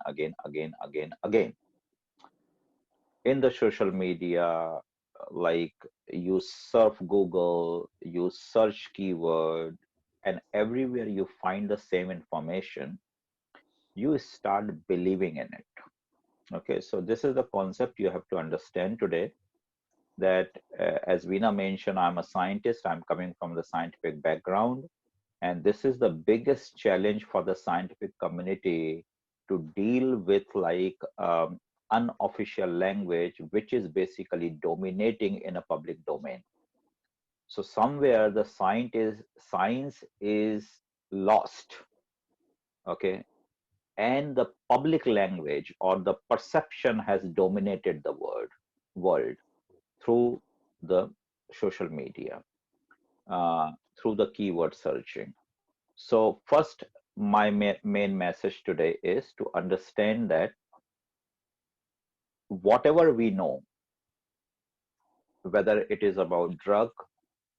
again. In the social media, like you surf Google, you search keyword, and everywhere you find the same information, you start believing in it. Okay, so this is the concept you have to understand today, that as Veena mentioned, I'm a scientist, I'm coming from the scientific background, and this is the biggest challenge for the scientific community to deal with, like unofficial language, which is basically dominating in a public domain. So somewhere the science is lost, okay, and the public language or the perception has dominated the world through the social media, through the keyword searching. So first, my main message today is to understand that whatever we know, whether it is about drug,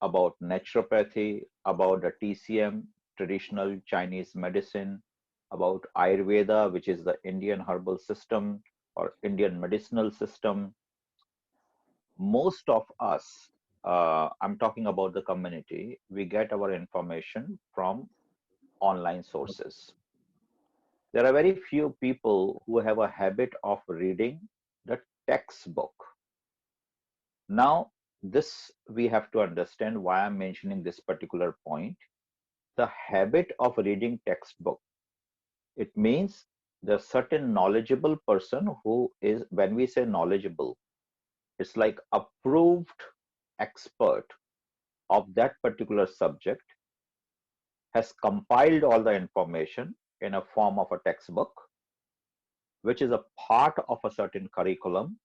about naturopathy, about the TCM, traditional Chinese medicine, about Ayurveda, which is the Indian herbal system or Indian medicinal system, most of us, I'm talking about the community, we get our information from online sources. There are very few people who have a habit of reading the textbook. Now, this we have to understand why I'm mentioning this particular point. The habit of reading textbook, it means the certain knowledgeable person who is, when we say knowledgeable, it's like approved expert of that particular subject, has compiled all the information in a form of a textbook, which is a part of a certain curriculum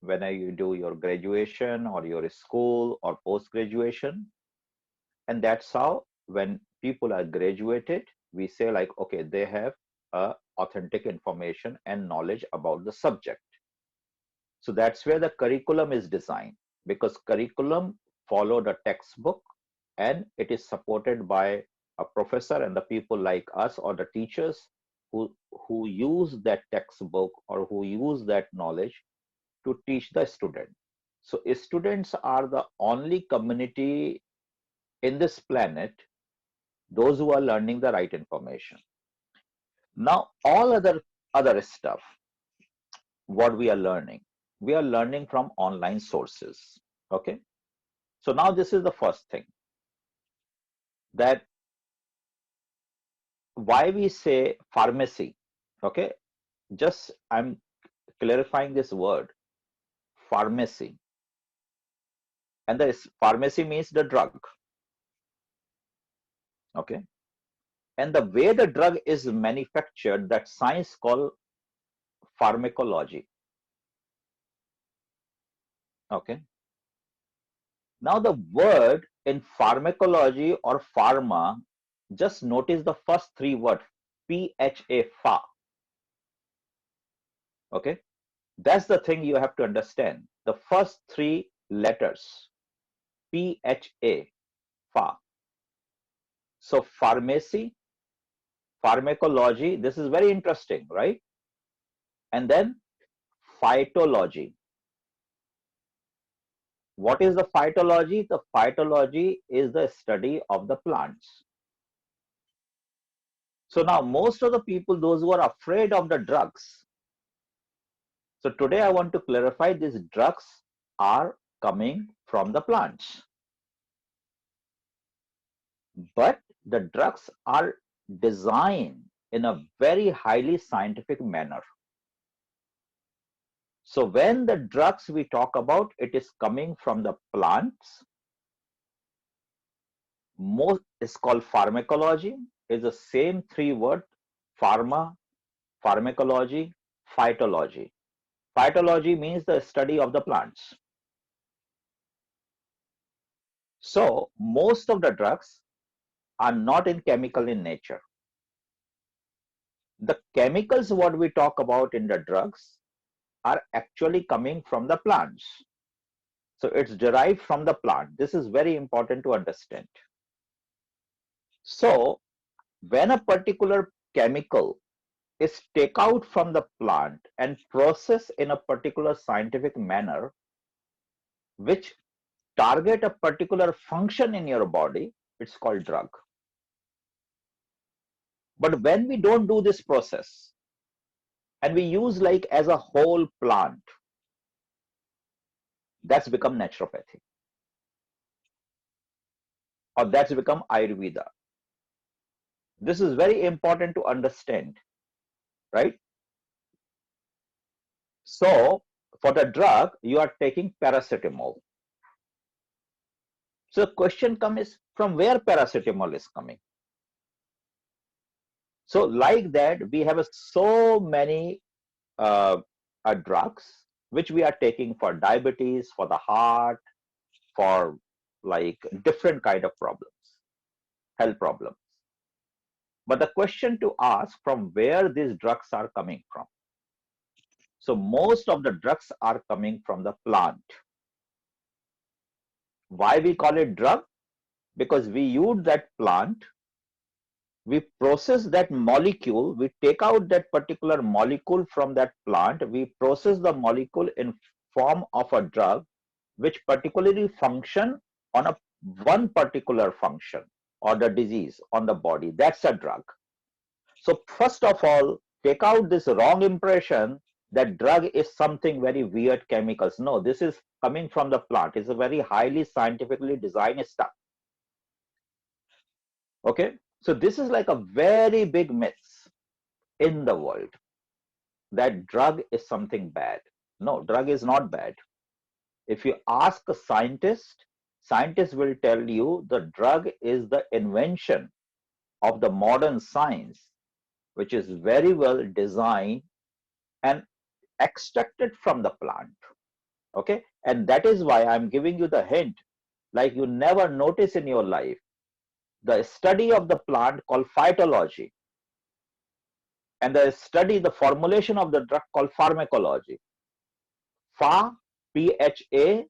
when you do your graduation or your school or post graduation. And that's how, when people are graduated, we say like, okay, they have authentic information and knowledge about the subject. So that's where the curriculum is designed, because curriculum follow the textbook, and it is supported by a professor and the people like us or the teachers who use that textbook or who use that knowledge to teach the student. So students are the only community in this planet, those who are learning the right information. Now, all other stuff, what we are learning from online sources. Okay. So now this is the first thing, that why we say pharmacy. Okay. Just I'm clarifying this word, pharmacy. And the pharmacy means the drug. Okay. And the way the drug is manufactured, that science called pharmacology. Okay. Now the word in pharmacology or pharma, just notice the first three words, PHA, pha. Okay. That's the thing you have to understand. The first three letters, PHA, pha. So pharmacy, pharmacology, this is very interesting, right? And then phytology. What is the phytology? The phytology is the study of the plants. So now most of the people, those who are afraid of the drugs. So today I want to clarify, these drugs are coming from the plants. But the drugs are designed in a very highly scientific manner. So when the drugs we talk about, it is coming from the plants. Most is called pharmacology, is the same three word, pharma, pharmacology, phytology. Phytology means the study of the plants. So most of the drugs are not in chemical in nature. The chemicals what we talk about in the drugs are actually coming from the plants. So it's derived from the plant. This is very important to understand. So when a particular chemical is take out from the plant and process in a particular scientific manner, which target a particular function in your body, it's called drug. But when we don't do this process and we use like as a whole plant, that's become naturopathy, or that's become Ayurveda. This is very important to understand, right? So for the drug, you are taking paracetamol. So the question comes, from where paracetamol is coming? So like that, we have so many drugs which we are taking for diabetes, for the heart, for like different kind of problems, health problems. But the question to ask, from where these drugs are coming from? So most of the drugs are coming from the plant. Why we call it drug? Because we use that plant, we process that molecule, we take out that particular molecule from that plant, we process the molecule in form of a drug which particularly function on a one particular function or the disease on the body. That's a drug. So first of all, take out this wrong impression that drug is something very weird chemicals. No, this is coming from the plant. It's a very highly scientifically designed stuff. Okay, so this is like a very big myth in the world that drug is something bad. No, drug is not bad. If you ask a scientist, scientists will tell you the drug is the invention of the modern science, which is very well designed and extracted from the plant. Okay, and that is why I'm giving you the hint, like you never notice in your life, the study of the plant called phytology, and the formulation of the drug called pharmacology. Pha, Pha,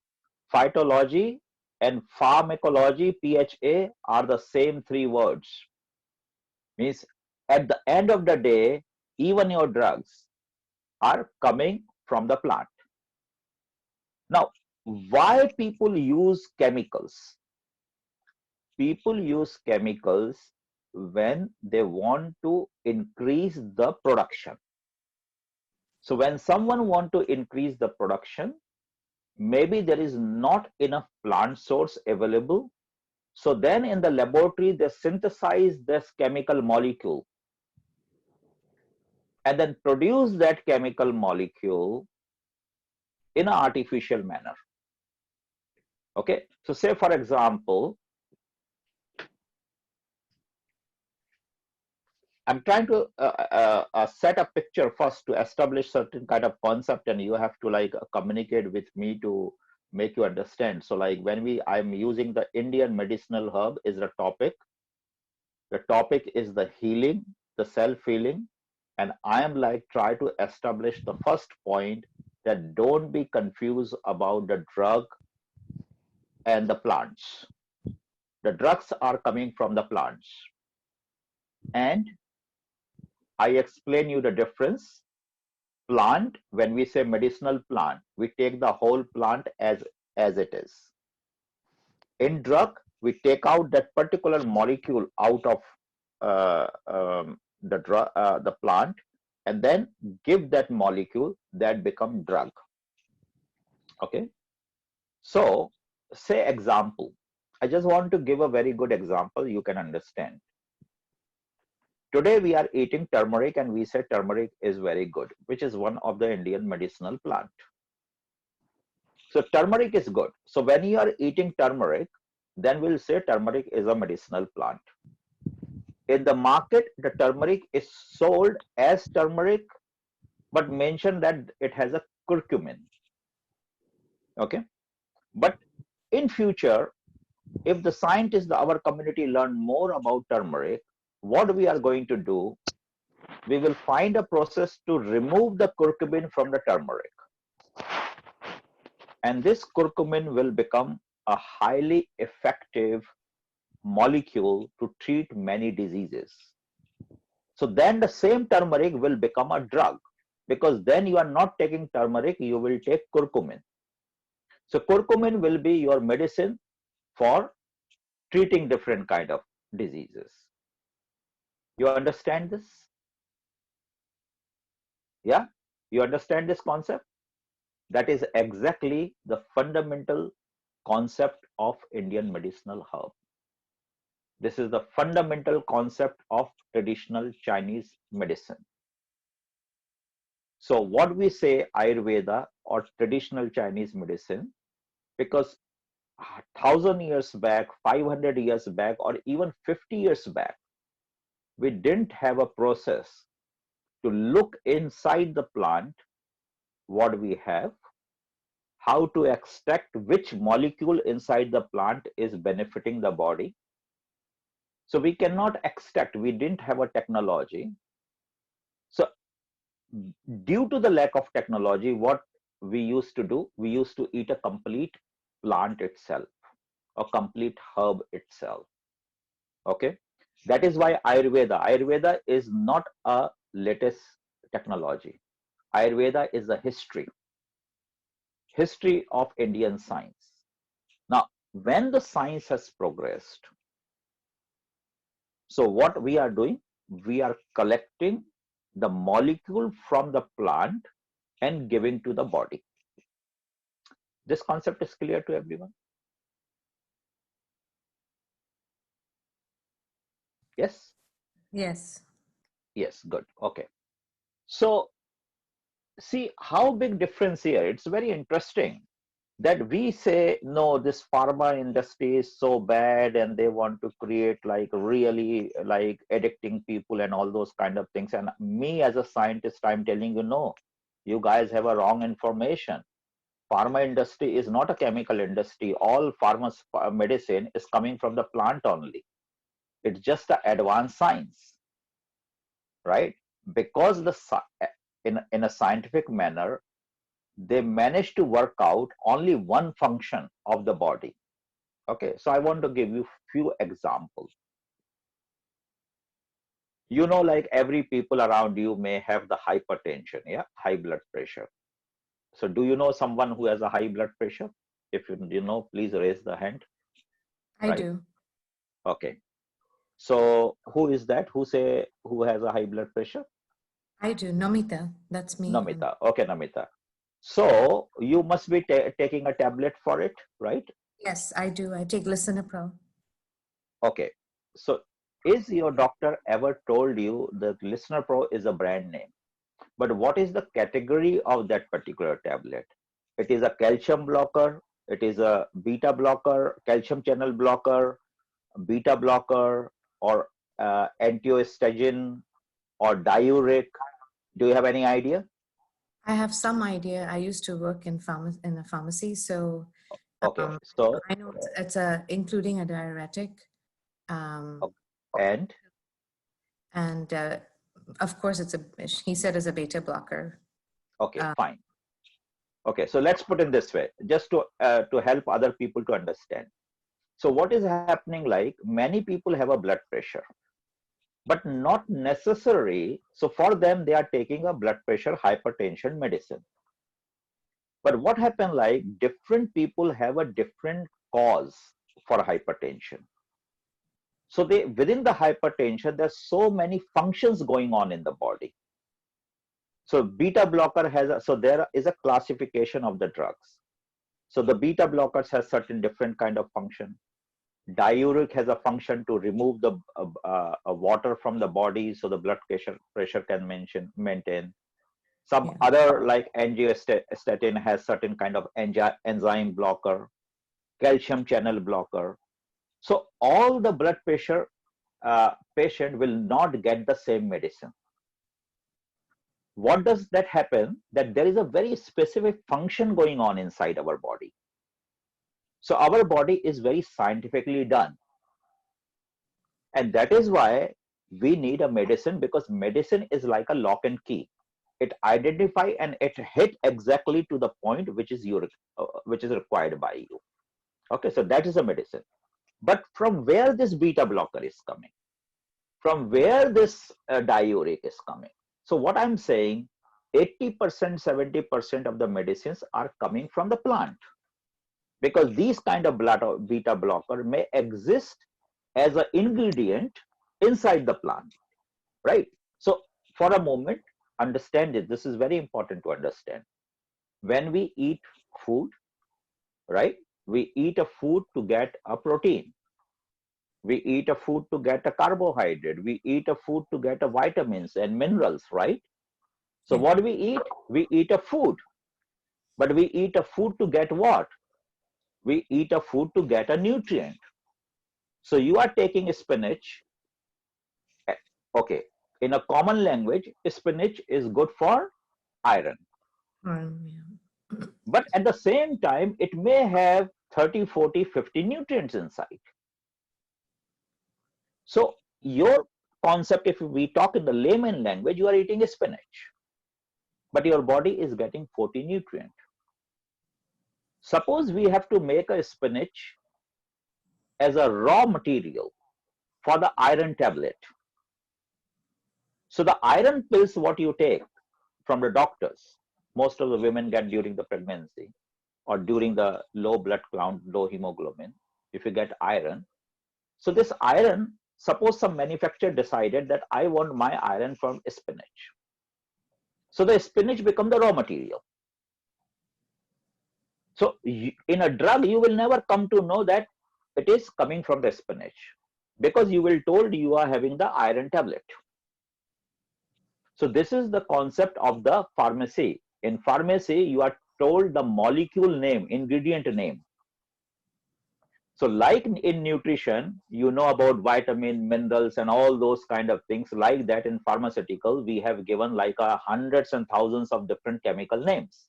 phytology, and pharmacology, Pha, are the same three words. Means at the end of the day, even your drugs are coming from the plant. Now, why people use chemicals? People use chemicals when they want to increase the production. So when someone want to increase the production, maybe there is not enough plant source available. So then in the laboratory, they synthesize this chemical molecule and then produce that chemical molecule in an artificial manner. Okay, so say for example, I'm trying to set a picture first to establish certain kind of concept, and you have to like communicate with me to make you understand. So like when I'm using the Indian medicinal herb is the topic. The topic is the healing, the self-healing, and I am like try to establish the first point, that don't be confused about the drug and the plants. The drugs are coming from the plants, and I explain you the difference. Plant, when we say medicinal plant, we take the whole plant as it is. In drug, we take out that particular molecule out of the plant and then give that molecule that become drug. Okay, so say example, I just want to give a very good example you can understand. Today we are eating turmeric and we say turmeric is very good, which is one of the Indian medicinal plant. So turmeric is good. So when you are eating turmeric, then we'll say turmeric is a medicinal plant. In the market, the turmeric is sold as turmeric, but mention that it has a curcumin. Okay, but in future, if the scientists, our community, learn more about turmeric, what we are going to do, we will find a process to remove the curcumin from the turmeric. And this curcumin will become a highly effective molecule to treat many diseases. So then the same turmeric will become a drug, because then you are not taking turmeric, you will take curcumin. So curcumin will be your medicine for treating different kind of diseases. You understand this? Yeah, you understand this concept? That is exactly the fundamental concept of Indian medicinal herb. This is the fundamental concept of traditional Chinese medicine. So what we say Ayurveda or traditional Chinese medicine, because 1,000 years back, 500 years back, or even 50 years back, we didn't have a process to look inside the plant what we have, how to extract which molecule inside the plant is benefiting the body. So we cannot extract, we didn't have a technology. So due to the lack of technology, what we used to do, we used to eat a complete plant itself, a complete herb itself. Okay, that is why Ayurveda is not a latest technology. Ayurveda is the history of Indian science. Now, when the science has progressed, so what we are doing, we are collecting the molecule from the plant and giving to the body. This concept is clear to everyone? Yes? Yes. Yes, good. Okay. So see how big difference here. It's very interesting that we say, no, this pharma industry is so bad and they want to create like really like addicting people and all those kind of things. And me as a scientist, I'm telling you, no, you guys have a wrong information. Pharma industry is not a chemical industry. All pharma medicine is coming from the plant only. It's just the advanced science, right? Because in a scientific manner, they managed to work out only one function of the body. Okay, so I want to give you few examples. You know, like every people around you may have the hypertension, yeah, high blood pressure. So do you know someone who has a high blood pressure? If you know, please raise the hand, I right? do. Okay. So who is that? Who has a high blood pressure? I do. Namita. That's me. Namita. Okay, Namita. So you must be taking a tablet for it, right? Yes, I do. I take Lisinopril. Okay. So is your doctor ever told you that Listener Pro is a brand name? But what is the category of that particular tablet? It is a calcium blocker, it is a beta blocker, calcium channel blocker, beta blocker, or antioestrogen or diuretic. Do you have any idea? I have some idea. I used to work in a pharmacy, so Okay. um, So, I know it's a including a diuretic, um, and and of course it's a. He said it's a beta blocker. okay, Uh, fine. Okay, so let's put it this way, just to help other people to understand. So what is happening, like many people have a blood pressure, but not necessary. So for them, they are taking a blood pressure hypertension medicine. But what happened, like different people have a different cause for hypertension. So they within the hypertension, there's so many functions going on in the body. So beta blocker so there is a classification of the drugs. So the beta blockers has certain different kind of function. Diuretic has a function to remove the water from the body, so the blood pressure can maintain. Some yeah. other like angiostatin has certain kind of enzyme blocker, calcium channel blocker. So all the blood pressure patient will not get the same medicine. What does that happen? That there is a very specific function going on inside our body. So our body is very scientifically done. And that is why we need a medicine, because medicine is like a lock and key. It identify and it hit exactly to the point which is required by you. Okay, so that is a medicine. But from where this beta blocker is coming? from where this diuric is coming. So what I'm saying, 80%, 70% of the medicines are coming from the plant, because these kind of beta blocker may exist as an ingredient inside the plant, right? So for a moment, understand it. This is very important to understand. When we eat food, right? We eat a food to get a protein. We eat a food to get a carbohydrate. We eat a food to get a vitamins and minerals, right? So Yeah. what do we eat? We eat a food, but we eat a food to get what? We eat a food to get a nutrient. So you are taking spinach. Okay, in a common language, spinach is good for iron. Yeah. But at the same time, it may have 30, 40, 50 nutrients inside. So your concept, if we talk in the layman language, you are eating spinach, but your body is getting 40 nutrients. Suppose we have to make a spinach as a raw material for the iron tablet. So the iron pills, what you take from the doctors, most of the women get during the pregnancy or during the low blood count, low hemoglobin, if you get iron. So this iron, suppose some manufacturer decided that I want my iron from spinach. So the spinach become the raw material. So in a drug, you will never come to know that it is coming from the spinach, because you will told you are having the iron tablet. So this is the concept of the pharmacy. In pharmacy, you are told the molecule name, ingredient name. So like in nutrition, you know about vitamin, minerals, and all those kind of things. Like that in pharmaceutical, we have given like hundreds and thousands of different chemical names.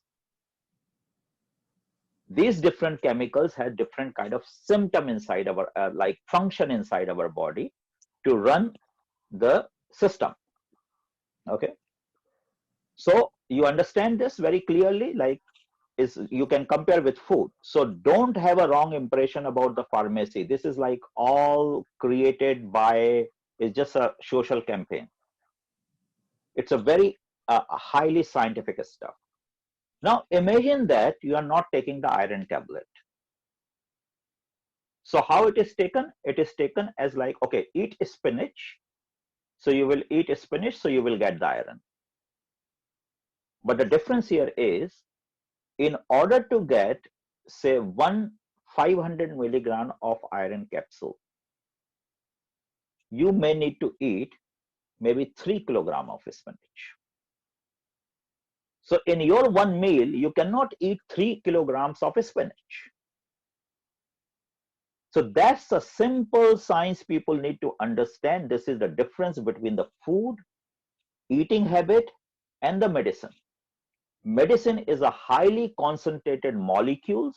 These different chemicals have different kind of symptom inside our, like function inside our body to run the system. Okay. So you understand this very clearly, like is you can compare with food. So don't have a wrong impression about the pharmacy. This is like all created by, it's just a social campaign. It's a very highly scientific stuff. Now imagine that you are not taking the iron tablet. So how it is taken? It is taken as like, okay, eat spinach. So you will eat spinach, so you will get the iron. But the difference here is, in order to get, say, 500 milligram of iron capsule, you may need to eat maybe 3 kilogram of spinach. So in your one meal, you cannot eat 3 kilograms of spinach. So that's a simple science people need to understand. This is the difference between the food, eating habit, and the medicine. Medicine is a highly concentrated molecules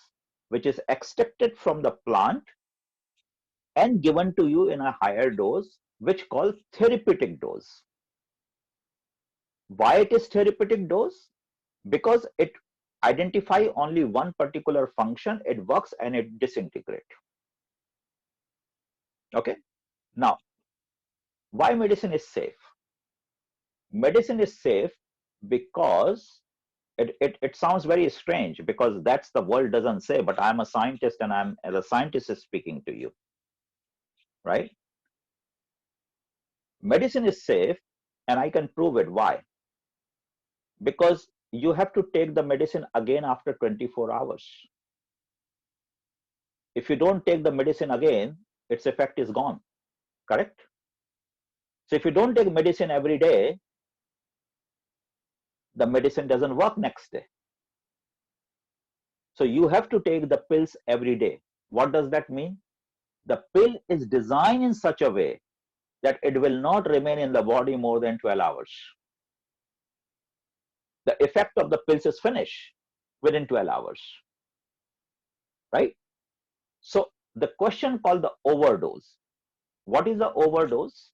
which is extracted from the plant and given to you in a higher dose, which called therapeutic dose. Why it is therapeutic dose? Because it identify only one particular function, it works and it disintegrate. Okay. Now, why medicine is safe? Medicine is safe because it sounds very strange, because that's the world doesn't say, but I'm a scientist and I'm as a scientist is speaking to you, right? Medicine is safe, and I can prove it. Why? Because you have to take the medicine again after 24 hours. If you don't take the medicine again, its effect is gone, correct? So if you don't take medicine every day, the medicine doesn't work next day. So you have to take the pills every day. What does that mean? The pill is designed in such a way that it will not remain in the body more than 12 hours. The effect of the pills is finished within 12 hours, right? So the question called the overdose. What is the overdose?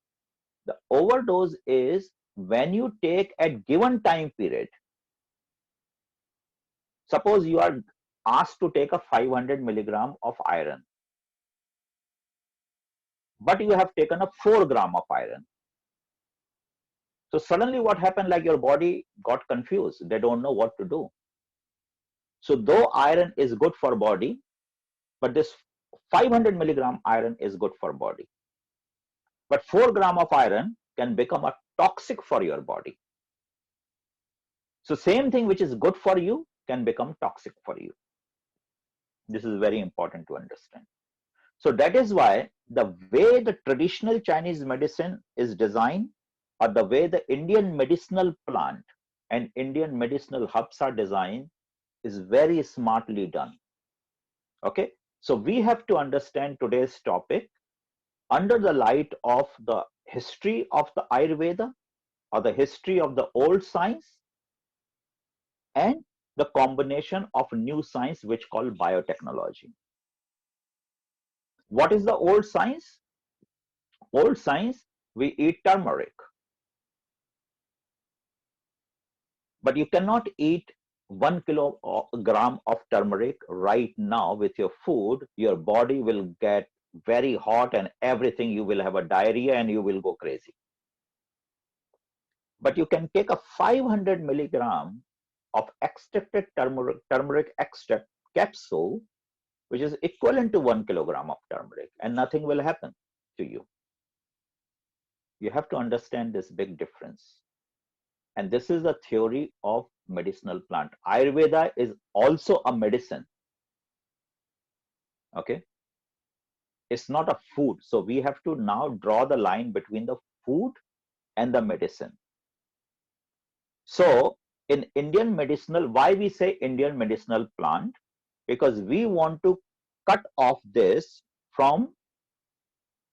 The overdose is when you take at given time period. Suppose you are asked to take a 500 milligram of iron, but you have taken a 4 gram of iron. So suddenly what happened, like your body got confused. They don't know what to do. So though iron is good for body, but this 500 milligram iron is good for body. But 4 gram of iron can become a toxic for your body. So same thing which is good for you can become toxic for you. This is very important to understand. So that is why the way the traditional Chinese medicine is designed, or the way the Indian medicinal plant and Indian medicinal herbs are designed, is very smartly done. Okay, so we have to understand today's topic under the light of the history of the Ayurveda, or the history of the old science, and the combination of new science which called biotechnology. What is the old science? Old science, we eat turmeric, but you cannot eat 1 kilogram of turmeric right now with your food. Your body will get very hot and everything, you will have a diarrhea and you will go crazy. But you can take a 500 milligram of extracted turmeric extract capsule, which is equivalent to 1 kilogram of turmeric, and nothing will happen to you. You have to understand this big difference. And this is the theory of medicinal plant. Ayurveda is also a medicine. Okay. It's not a food. So we have to now draw the line between the food and the medicine. So in Indian medicinal, why we say Indian medicinal plant? Because we want to cut off this from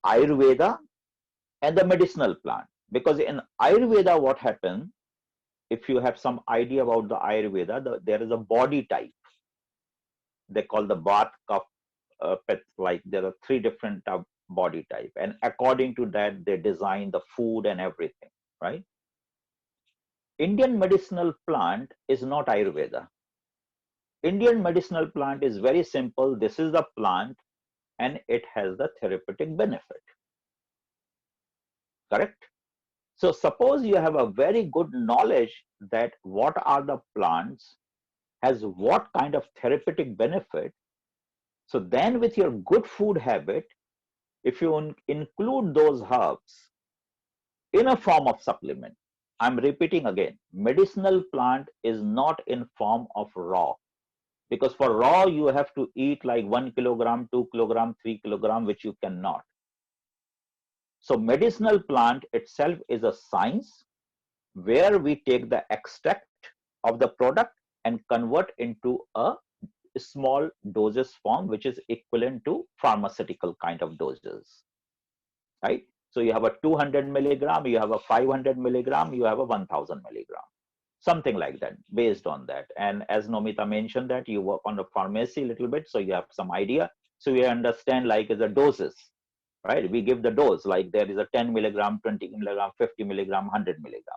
Ayurveda and the medicinal plant. Because in Ayurveda, what happens, if you have some idea about the Ayurveda, there is a body type. They call the Vata, Kapha, Pitta, like there are 3 different body type. And according to that, they design the food and everything, right? Indian medicinal plant is not Ayurveda. Indian medicinal plant is very simple. This is the plant and it has the therapeutic benefit. Correct? So suppose you have a very good knowledge that what are the plants, has what kind of therapeutic benefit. So then with your good food habit, if you include those herbs in a form of supplement, I'm repeating again, medicinal plant is not in form of raw. Because for raw, you have to eat like 1 kilogram, 2 kilogram, 3 kilogram, which you cannot. So medicinal plant itself is a science where we take the extract of the product and convert into a small doses form, which is equivalent to pharmaceutical kind of doses, right? So you have a 200 milligram, you have a 500 milligram, you have a 1000 milligram, something like that, based on that. And as Nomita mentioned that you work on the pharmacy a little bit, so you have some idea. So you understand like the doses, right? We give the dose, like there is a 10 milligram, 20 milligram, 50 milligram, 100 milligram.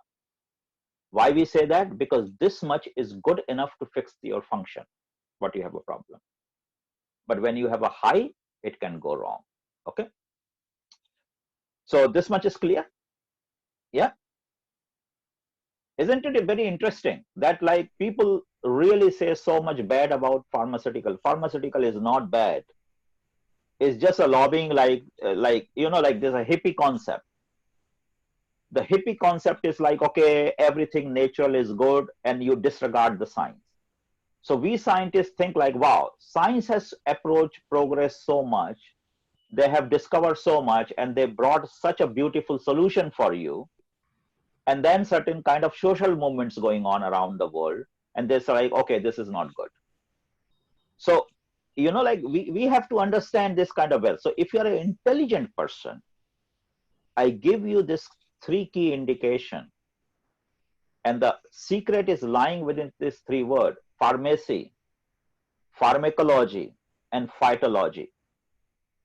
Why we say that? Because this much is good enough to fix your function, but you have a problem. But when you have a high, it can go wrong. Okay. So this much is clear. Yeah. Isn't it very interesting that like people really say so much bad about pharmaceutical? Pharmaceutical is not bad. It's just a lobbying, like you know, like there's a hippie concept. The hippie concept is like, okay, everything natural is good and you disregard the science. So we scientists think like, wow, science has approached progress so much. They have discovered so much and they brought such a beautiful solution for you. And then certain kind of social movements going on around the world. And they're like, okay, this is not good. So, you know, like we have to understand this kind of well. So if you're an intelligent person, I give you this 3 key indication. And the secret is lying within this 3 words: pharmacy, pharmacology, and phytology.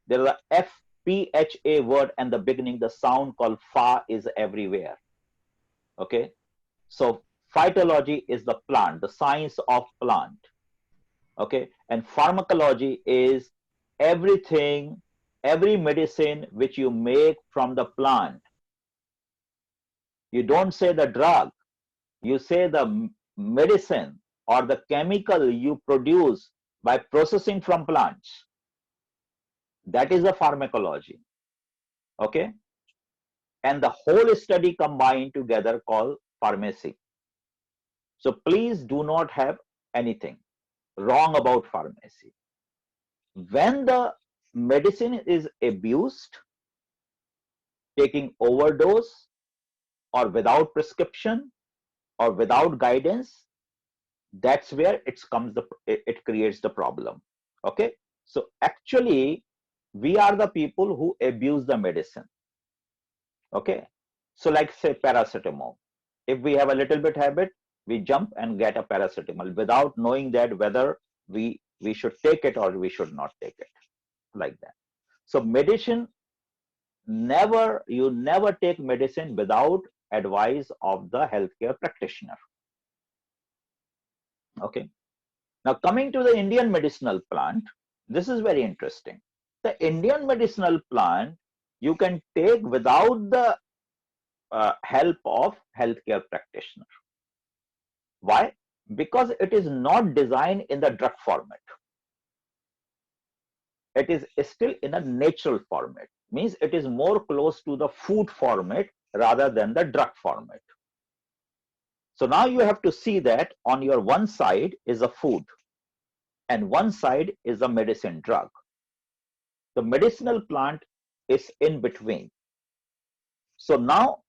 There is a FPHA word and the beginning, the sound called pha is everywhere. Okay. So phytology is the plant, the science of plant. Okay. And pharmacology is everything, every medicine which you make from the plant. You don't say the drug, you say the medicine or the chemical you produce by processing from plants. That is the pharmacology. Okay. And the whole study combined together called pharmacy. So please do not have anything wrong about pharmacy. When the medicine is abused, taking overdose or without prescription or without guidance, that's where it creates the problem. Okay. So actually, we are the people who abuse the medicine. Okay. So like say paracetamol. If we have a little bit habit, we jump and get a paracetamol without knowing that whether we should take it or we should not take it, like that. So medicine, you never take medicine without advice of the healthcare practitioner. Okay. Now coming to the Indian medicinal plant, this is very interesting. The Indian medicinal plant you can take without the help of healthcare practitioner. Why? Because it is not designed in the drug format. It is still in a natural format. Means it is more close to the food format rather than the drug format. So now you have to see that on your one side is a food and one side is a medicine drug. The medicinal plant is in between. So now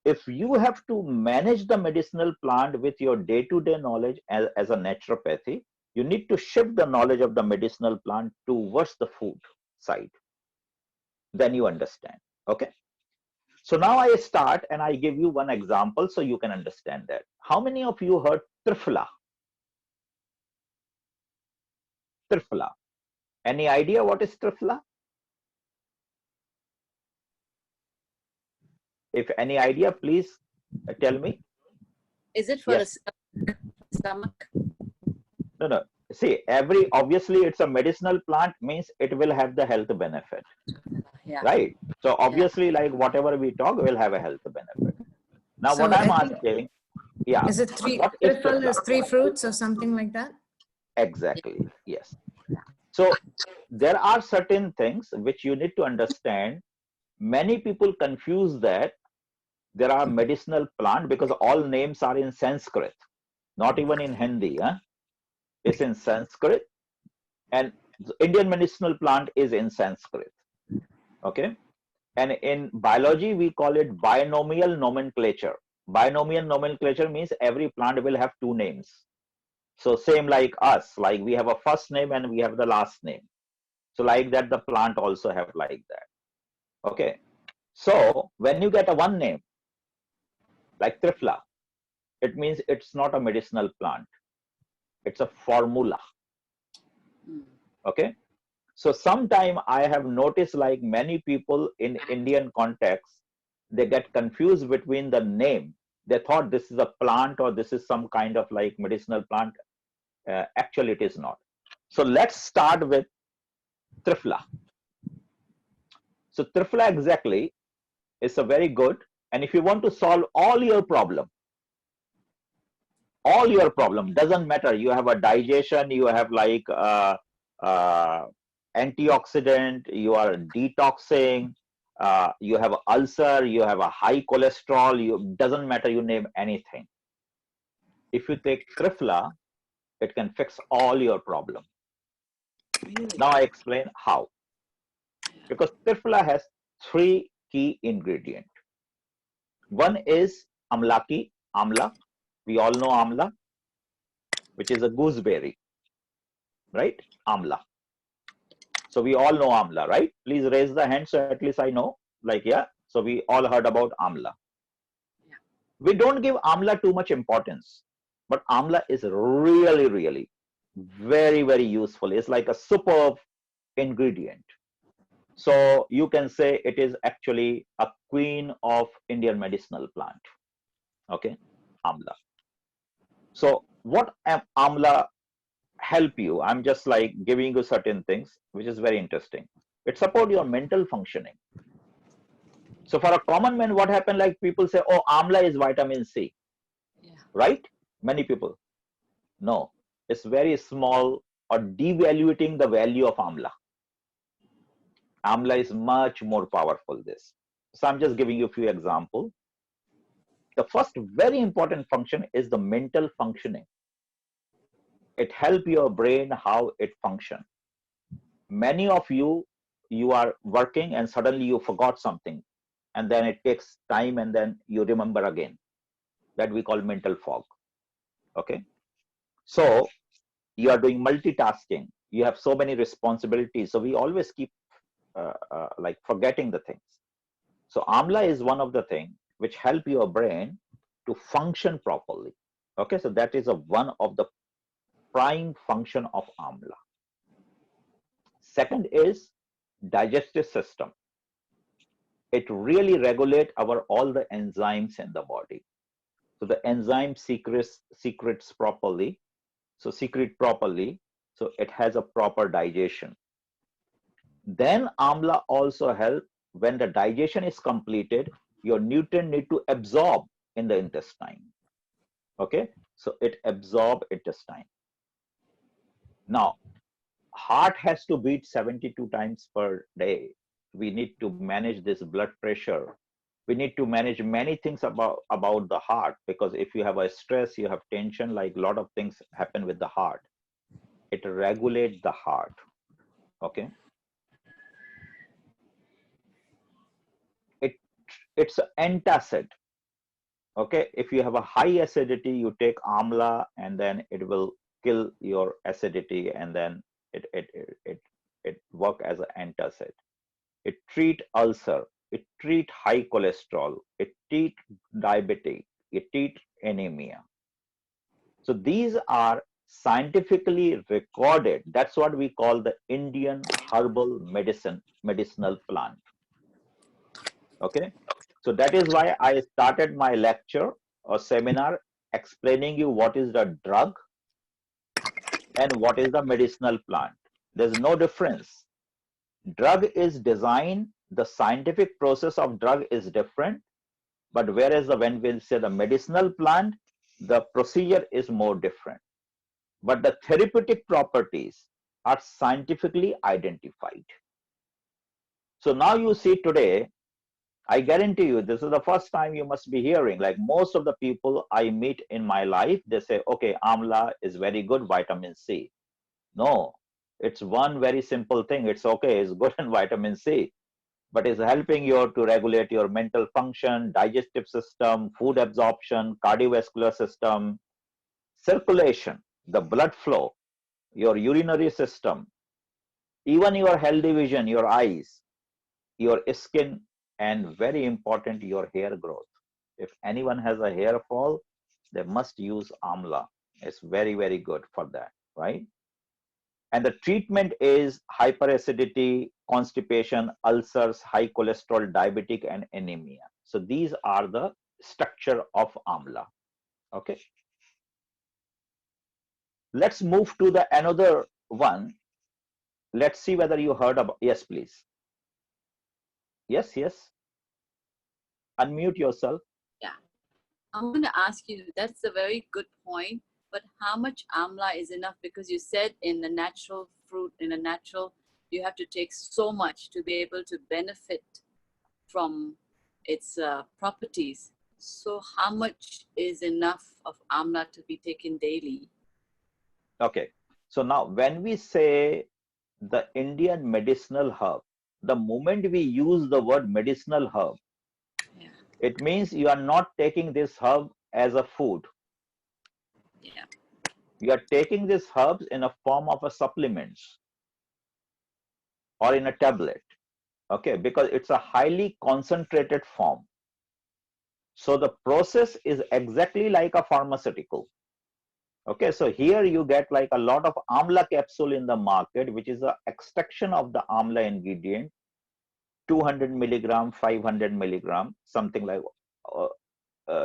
if you have to manage the medicinal plant with your day-to-day knowledge as a naturopathy, you need to shift the knowledge of the medicinal plant towards the food side. Then you understand. Okay. So now I start and I give you one example so you can understand that. How many of you heard Triphala? Triphala. Any idea what is Triphala? If any idea, please tell me. Is it for Yes. the stomach? No. See, obviously it's a medicinal plant, means it will have the health benefit. Yeah. Right. So obviously, like whatever we talk will have a health benefit. Now So what I'm I think- asking, yeah. Is it three? What is Trifle is Triphala? 3 fruits or something like that? Exactly. Yes. So there are certain things which you need to understand. Many people confuse that there are medicinal plant because all names are in Sanskrit, not even in Hindi. Huh? It's in Sanskrit, and Indian medicinal plant is in Sanskrit. Okay. And in biology, we call it binomial nomenclature. Binomial nomenclature means every plant will have two names. So same like us, like we have a first name and we have the last name. So like that, the plant also have like that. Okay. So when you get a one name, like Triphala, it means it's not a medicinal plant. It's a formula. Okay. So sometime I have noticed like many people in Indian context, they get confused between the name. They thought this is a plant or this is some kind of like medicinal plant. Actually, it is not. So let's start with Triphala. So Triphala exactly is a very good. And if you want to solve all your problem, doesn't matter. You have a digestion, you have like antioxidant, you are detoxing, you have an ulcer, you have a high cholesterol, doesn't matter, you name anything. If you take Triphala, it can fix all your problem. Really? Now I explain how. Because Triphala has 3 key ingredients. One is amlaki, amla. We all know amla, which is a gooseberry, right? Amla. So we all know amla, right? Please raise the hand so at least I know. Like, yeah. So we all heard about amla. Yeah. We don't give amla too much importance, but amla is really, really very, very useful. It's like a superb ingredient. So you can say it is actually a queen of Indian medicinal plant. Okay, amla. So what amla help you? I'm just like giving you certain things, which is very interesting. It support your mental functioning. So for a common man, what happened? Like people say, oh, amla is vitamin C, Yeah. right? Many people. No, it's very small or devaluating the value of amla. Amla is much more powerful this. So I'm just giving you a few examples. The first very important function is the mental functioning. It helps your brain how it functions. Many of you are working and suddenly you forgot something, and then it takes time and then you remember again. That we call mental fog. Okay. So you are doing multitasking. You have so many responsibilities. So we always keep like forgetting the things. So amla is one of the things which help your brain to function properly. Okay, so that is one of the prime function of amla. Second is digestive system. It really regulates our all the enzymes in the body. So the enzyme secretes properly. So secrete properly. So it has a proper digestion. Then amla also help when the digestion is completed, your nutrient need to absorb in the intestine. Okay, so it absorb intestine. Now, heart has to beat 72 times per day. We need to manage this blood pressure. We need to manage many things about the heart, because if you have a stress, you have tension, like a lot of things happen with the heart. It regulates the heart. Okay. It's an antacid. Okay, if you have a high acidity, you take amla and then it will kill your acidity, and then it work as an antacid. It treat ulcer, it treat high cholesterol, it treat diabetes, it treat anemia. So these are scientifically recorded. That's what we call the Indian herbal medicinal plant. Okay, so that is why I started my lecture or seminar explaining you what is the drug and what is the medicinal plant. There's no difference. Drug is designed, the scientific process of drug is different, but whereas when we say the medicinal plant, the procedure is more different. But the therapeutic properties are scientifically identified. So now you see today, I guarantee you, this is the first time you must be hearing, like most of the people I meet in my life, they say, okay, amla is very good, vitamin C. No, it's one very simple thing. It's okay, it's good in vitamin C, but it's helping you to regulate your mental function, digestive system, food absorption, cardiovascular system, circulation, the blood flow, your urinary system, even your healthy vision, your eyes, your skin, and very important, your hair growth. If anyone has a hair fall, they must use amla. It's very, very good for that, right? And the treatment is hyperacidity, constipation, ulcers, high cholesterol, diabetic, and anemia. So these are the structure of amla. Okay. Let's move to the another one. Let's see whether you heard about. Yes, please. Yes, yes. Unmute yourself. Yeah. I'm going to ask you, that's a very good point, but how much amla is enough? Because you said in the natural fruit, in a natural, you have to take so much to be able to benefit from its properties. So how much is enough of amla to be taken daily? Okay. So now when we say the Indian medicinal herb, the moment we use the word medicinal herb, Yeah. it means you are not taking this herb as a food. Yeah. You are taking these herbs in a form of a supplements or in a tablet. Okay, because it's a highly concentrated form. So the process is exactly like a pharmaceutical. Okay, so here you get like a lot of amla capsule in the market, which is a extraction of the amla ingredient, 200 milligram, 500 milligram, something like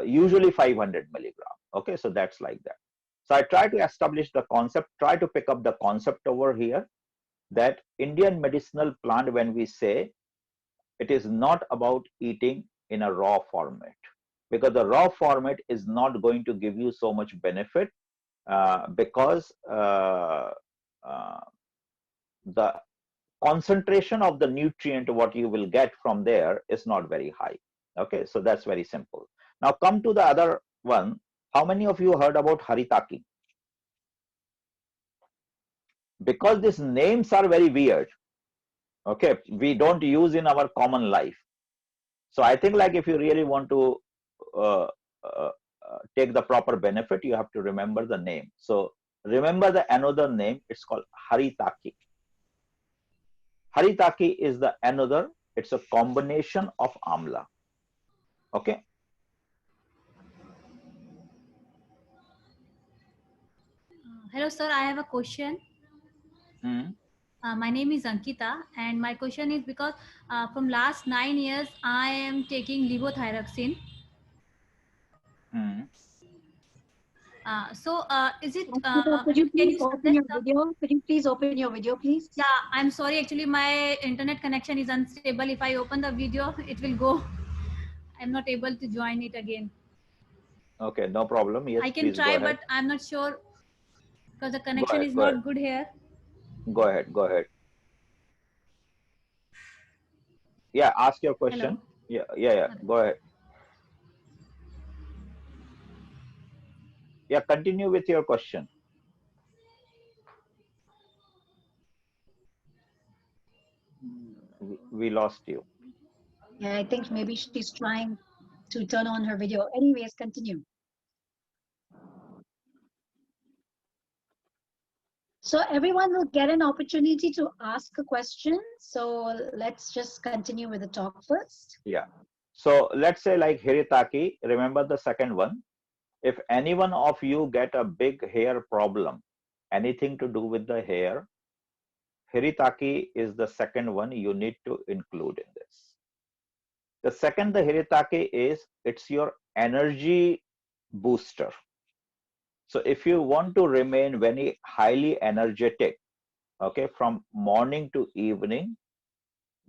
usually 500 milligram. Okay, so that's like that. So I try to establish the concept, try to pick up the concept over here, that Indian medicinal plant, when we say, It is not about eating in a raw format, because the raw format is not going to give you so much benefit, because the concentration of the nutrient what you will get from there is not very high. Okay, so that's very simple. Now come to the other one. How many of you heard about Haritaki? Because these names are very weird, okay, we don't use in our common life. So I think like if you really want to uh, uh, take the proper benefit, you have to remember the name. So remember the another name, it's called Haritaki. Haritaki is the another, it's a combination of amla. Okay. Hello, sir. I have a question. My name is Ankita, and my question is because from last 9 years, I am taking levothyroxine. Is it? Ankita, could you please open your video? Could you please open your video, please? Yeah, I'm sorry. Actually, my internet connection is unstable. If I open the video, it will go. I'm not able to join it again. Okay, no problem. Yes, I can please try, go ahead. but I'm not sure because the connection is not good here. Go ahead. Go ahead. Yeah, ask your question. Hello? Yeah. Go ahead. Yeah, continue with your question. We lost you. Yeah, I think maybe she's trying to turn on her video. Anyways, continue. So everyone will get an opportunity to ask a question. So let's just continue with the talk first. Yeah. So let's say like Hiritaki, remember the second one. If any one of you get a big hair problem, anything to do with the hair, Hiritaki is the second one you need to include in this. The second, the Hiritake is, it's your energy booster. So if you want to remain very highly energetic, okay, from morning to evening,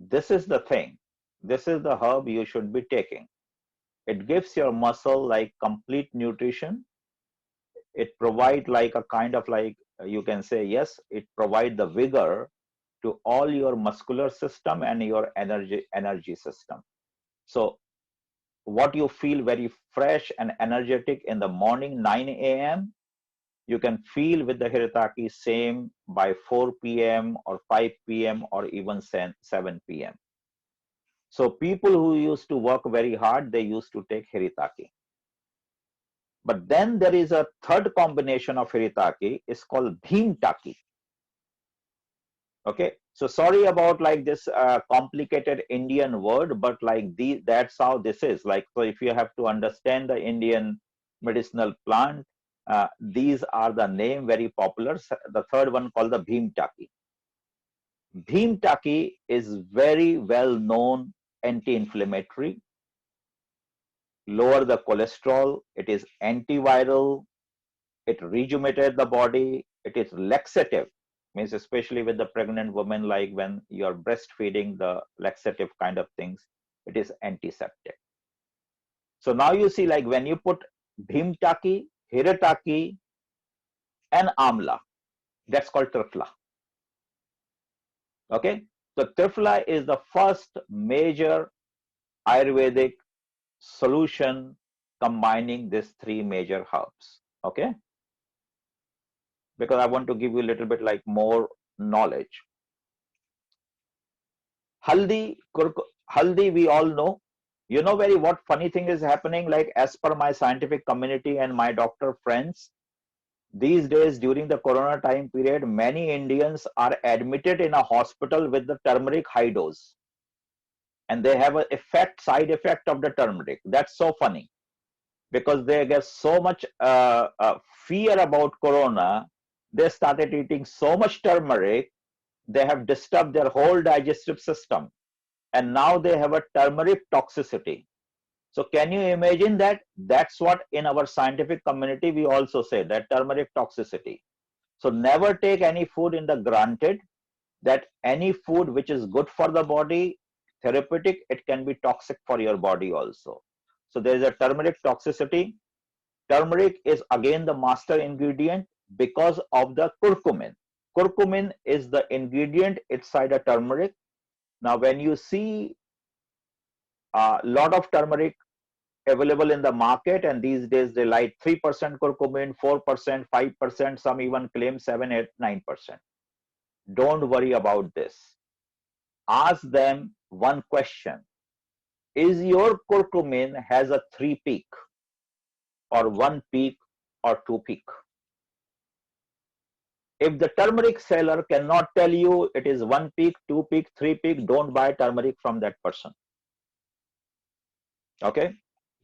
this is the thing. This is the herb you should be taking. It gives your muscle like complete nutrition. It provides like a kind of like, you can say, yes, it provides the vigor to all your muscular system and your energy system. So what you feel very fresh and energetic in the morning 9 a.m., you can feel with the Hiritaki same by 4 p.m. or 5 p.m. or even 7 p.m. So people who used to work very hard, they used to take Hiritaki. But then there is a third combination of Hiritaki, it's called Bhimtaki. Okay, so sorry about like this complicated Indian word, but like that's how this is. Like, so if you have to understand the Indian medicinal plant, these are the name very popular. The third one called the Bhimtaki. Bhimtaki is very well known anti-inflammatory, lower the cholesterol, it is antiviral, it rejuvenates the body, it is laxative, means especially with the pregnant woman, like when you are breastfeeding, the laxative kind of things, it is antiseptic. So now you see, like when you put Bhimtaki, Hiritaki and Amla, that's called Triphala. Okay, so Triphala is the first major Ayurvedic solution combining these three major herbs. Okay, because I want to give you a little bit like more knowledge. Haldi, haldi we all know. You know very what funny thing is happening, like as per my scientific community and my doctor friends, these days during the corona time period, many Indians are admitted in a hospital with the turmeric high dose. And they have a side effect of the turmeric. That's so funny because they get so much fear about corona. They started eating so much turmeric, they have disturbed their whole digestive system. And now they have a turmeric toxicity. So can you imagine that? That's what in our scientific community we also say, that turmeric toxicity. So never take any food in the granted, that any food which is good for the body, therapeutic, it can be toxic for your body also. So there is a turmeric toxicity. Turmeric is again the master ingredient because of the curcumin. Curcumin is the ingredient inside a turmeric. Now, when you see a lot of turmeric available in the market, and these days they like 3% curcumin, 4%, 5%, some even claim 7, 8, 9%. Don't worry about this. Ask them one question. Is your curcumin has a 3 peak or 1 peak or 2 peak? If the turmeric seller cannot tell you it is 1 peak, 2 peak, 3 peak, don't buy turmeric from that person. Okay?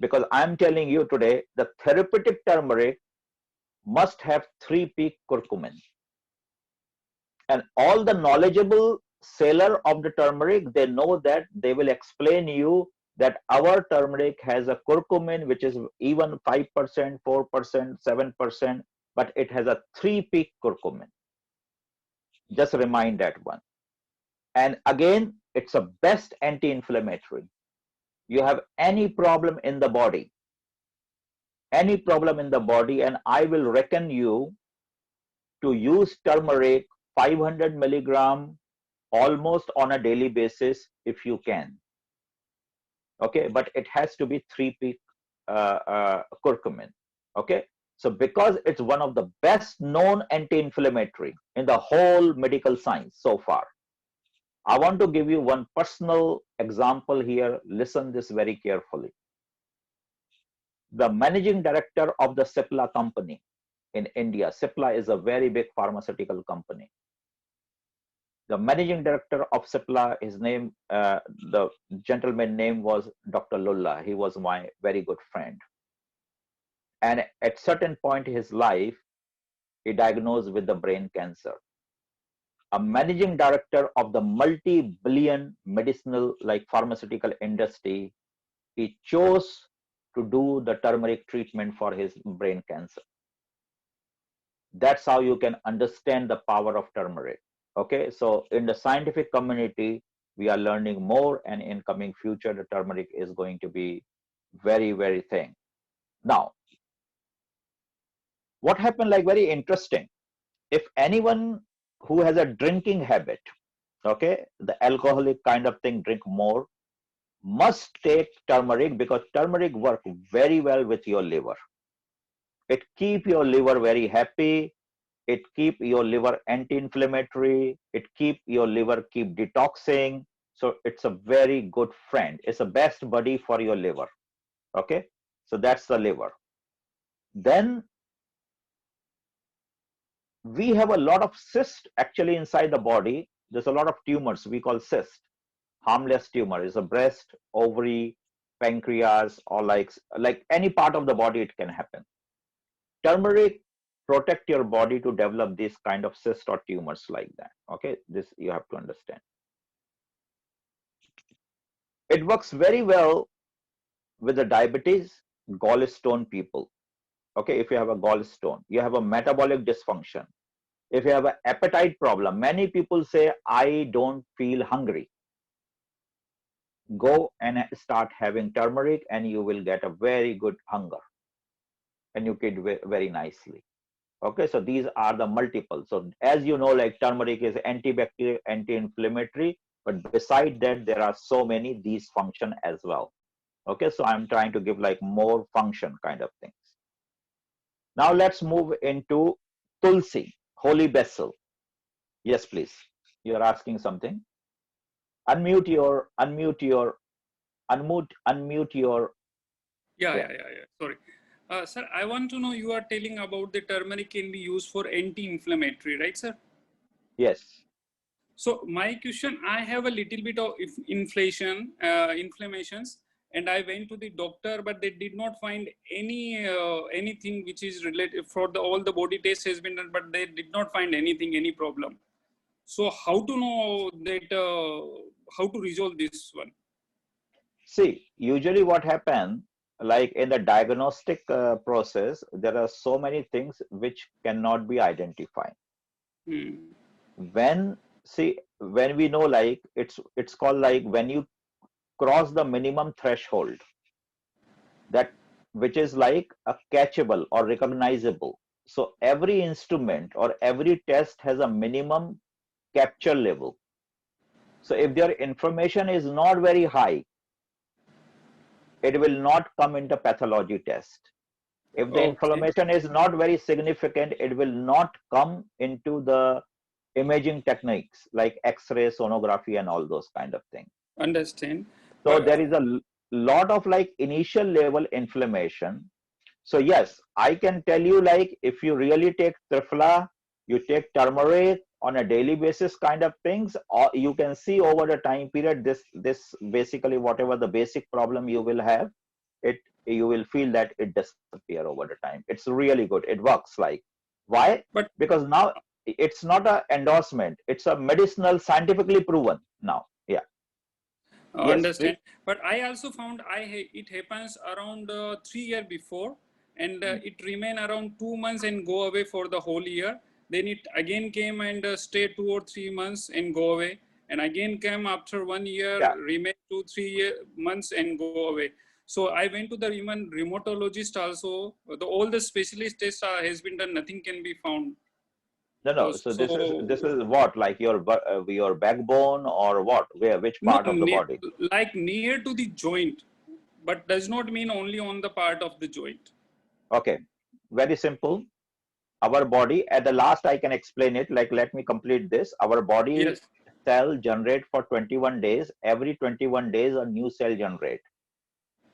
Because I'm telling you today, the therapeutic turmeric must have 3 peak curcumin. And all the knowledgeable seller of the turmeric, they know that they will explain you that our turmeric has a curcumin which is even 5%, 4%, 7%, but it has a 3 peak curcumin. Just remind that one. And again, it's a best anti-inflammatory. You have any problem in the body, and I will reckon you to use turmeric 500 milligram almost on a daily basis if you can. Okay, but it has to be 3 peak curcumin. Okay, so because it's one of the best known anti-inflammatory in the whole medical science so far, I want to give you one personal example here. Listen this very carefully. The managing director of the Cipla company in India, Cipla is a very big pharmaceutical company. The managing director of Cipla, his name, the gentleman name was Dr. Lulla. He was my very good friend. And at certain point in his life, he diagnosed with the brain cancer. A managing director of the multi-billion medicinal like pharmaceutical industry, he chose to do the turmeric treatment for his brain cancer. That's how you can understand the power of turmeric. Okay, so in the scientific community, we are learning more, and in coming future, the turmeric is going to be very, very thing. Now, what happened, like very interesting, if anyone who has a drinking habit, okay, the alcoholic kind of thing, drink more, must take turmeric because turmeric work very well with your liver. It keep your liver very happy. It keep your liver anti-inflammatory. It keep your liver keep detoxing. So it's a very good friend. It's a best buddy for your liver. Okay, so that's the liver. Then we have a lot of cysts actually inside the body. There's a lot of tumors we call cyst. Harmless tumor is a breast, ovary, pancreas, or like any part of the body it can happen. Turmeric protect your body to develop this kind of cyst or tumors like that. Okay, this you have to understand. It works very well with the diabetes, gallstone people. Okay, if you have a gallstone, you have a metabolic dysfunction. If you have an appetite problem, many people say, I don't feel hungry. Go and start having turmeric and you will get a very good hunger and you eat very nicely. Okay, so these are the multiple. So as you know, like turmeric is antibacterial, anti-inflammatory, but beside that, there are so many these function as well. Okay, so I'm trying to give like more function kind of things. Now let's move into Tulsi, holy basil. Yes, please. You're asking something. Unmute your. Yeah. Sorry. Sir, I want to know, you are telling about the turmeric can be used for anti-inflammatory, right, sir? Yes. So my question, I have a little bit of inflammations, and I went to the doctor, but they did not find anything which is related for all the body tests has been done, but they did not find any problem. So how to know that, how to resolve this one? See, usually what happens, like in the diagnostic process, there are so many things which cannot be identified. When we know, like it's called like when you cross the minimum threshold, that which is like a catchable or recognizable. So every instrument or every test has a minimum capture level. So if their information is not very high, it will not come into pathology test. If the Okay. inflammation is not very significant, it will not come into the imaging techniques like X-ray, sonography, and all those kind of things. Understand. So But there is a lot of like initial level inflammation. So yes, I can tell you, like, if you really take Triphala, you take turmeric on a daily basis kind of things, or you can see over the time period, this basically whatever the basic problem you will have, you will feel that it disappear over the time. It's really good. It works. Like, why? But- Because now it's not a endorsement. It's a medicinal, scientifically proven now. Yeah. Yes, understand. But I also found it happens around 3 years before, and it remain around 2 months and go away for the whole year. Then it again came and stay 2 or 3 months and go away, and again came after 1 year, Yeah. remain 2 3 months and go away. So I went to the even rheumatologist also. All the specialist tests has been done. Nothing can be found. No. So this is what, like your backbone or what? Where? Which No, part of the body? like near to the joint, but does not mean only on the part of the joint. Okay. Very simple. Our body, at the last I can explain it. Like, let me complete this. Our body Yes. cell generate for 21 days. Every 21 days, a new cell generate.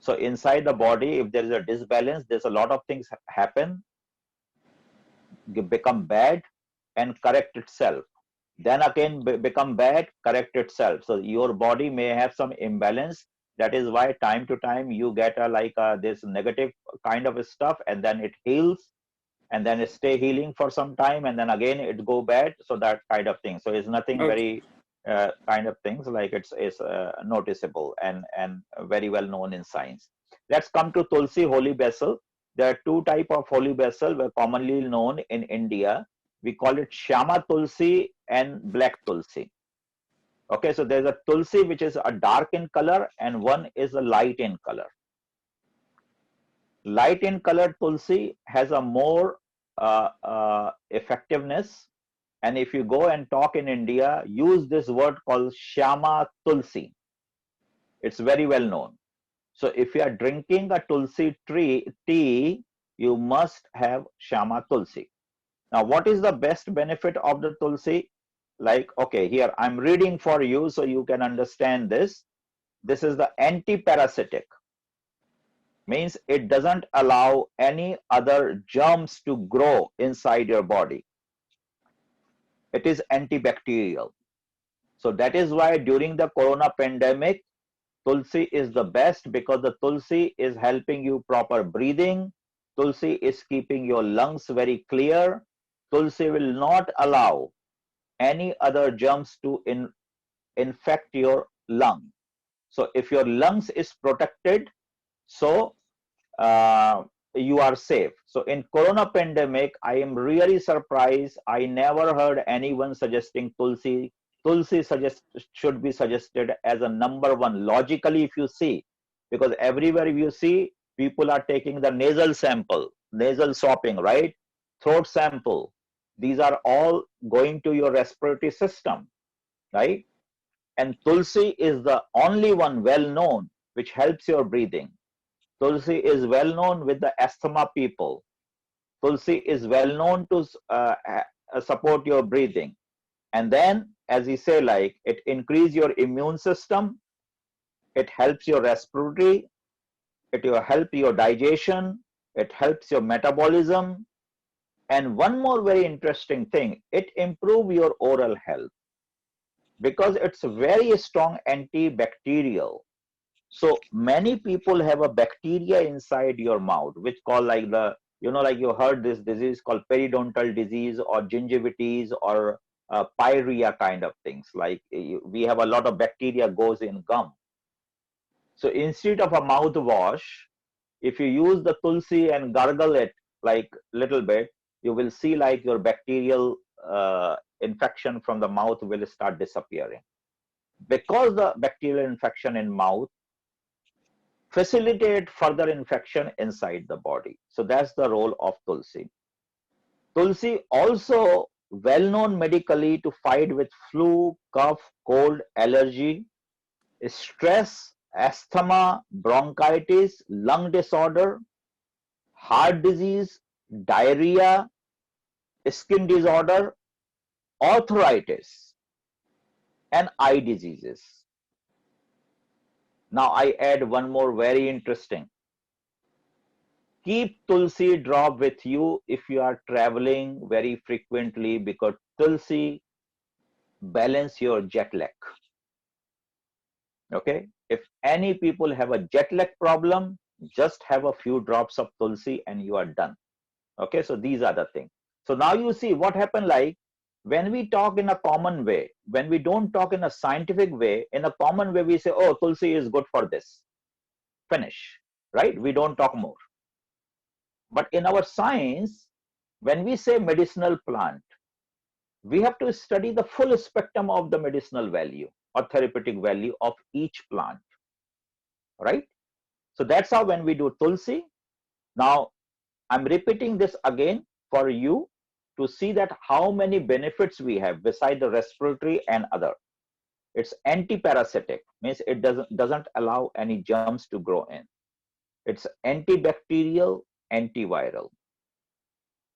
So inside the body, if there is a disbalance, there's a lot of things happen, become bad, and correct itself. Then again become bad, correct itself. So your body may have some imbalance. That is why time to time you get this negative kind of stuff, and then it heals, and then it stay healing for some time, and then again it go bad. So that kind of thing. So it's nothing Okay. very kind of things, like it's noticeable and very well known in science. Let's come to Tulsi holy basil. There are two type of holy basil were commonly known in India. We call it Shama Tulsi and Black Tulsi. Okay, so there's a Tulsi which is a dark in color, and one is a light in color. Light in colored Tulsi has a more effectiveness. And if you go and talk in India, use this word called Shama Tulsi. It's very well known. So if you are drinking a Tulsi tea, you must have Shama Tulsi. Now, what is the best benefit of the Tulsi? Like, okay, here I'm reading for you so you can understand this. This is the anti-parasitic. Means it doesn't allow any other germs to grow inside your body. It is antibacterial. So that is why during the corona pandemic, Tulsi is the best, because the Tulsi is helping you proper breathing. Tulsi is keeping your lungs very clear. Tulsi will not allow any other germs to infect your lung. So if your lungs is protected, so you are safe. So in corona pandemic, I am really surprised. I never heard anyone suggesting Tulsi. Tulsi should be suggested as a number one logically, if you see, because everywhere you see, people are taking the nasal sample, nasal swabbing, right? Throat sample. These are all going to your respiratory system, right? And Tulsi is the only one well known which helps your breathing. Tulsi is well known with the asthma people. Tulsi is well known to support your breathing. And then, as you say, like, it increase your immune system, it helps your respiratory, it will help your digestion, it helps your metabolism. And one more very interesting thing, it improve your oral health, because it's very strong antibacterial. So many people have a bacteria inside your mouth, which call like like you heard this disease called periodontal disease or gingivitis or pyorrhea kind of things. Like we have a lot of bacteria goes in gum. So instead of a mouthwash, if you use the Tulsi and gargle it like little bit, you will see like your bacterial infection from the mouth will start disappearing. because the bacterial infection in mouth facilitate further infection inside the body. So that's the role of Tulsi. Tulsi also well known medically to fight with flu, cough, cold, allergy, stress, asthma, bronchitis, lung disorder, heart disease, diarrhea, skin disorder, arthritis, and eye diseases. Now I add one more very interesting. Keep Tulsi drop with you if you are traveling very frequently, because Tulsi balance your jet lag. Okay, if any people have a jet lag problem, just have a few drops of Tulsi and you are done. Okay, so these are the things. So now you see what happened, like when we talk in a common way, when we don't talk in a scientific way, in a common way we say, oh, Tulsi is good for this, finish, right? We don't talk more. But in our science, when we say medicinal plant, we have to study the full spectrum of the medicinal value or therapeutic value of each plant, right? So that's how when we do Tulsi. Now I'm repeating this again for you to see that how many benefits we have beside the respiratory and other. It's anti-parasitic, means it doesn't allow any germs to grow in. It's antibacterial, antiviral.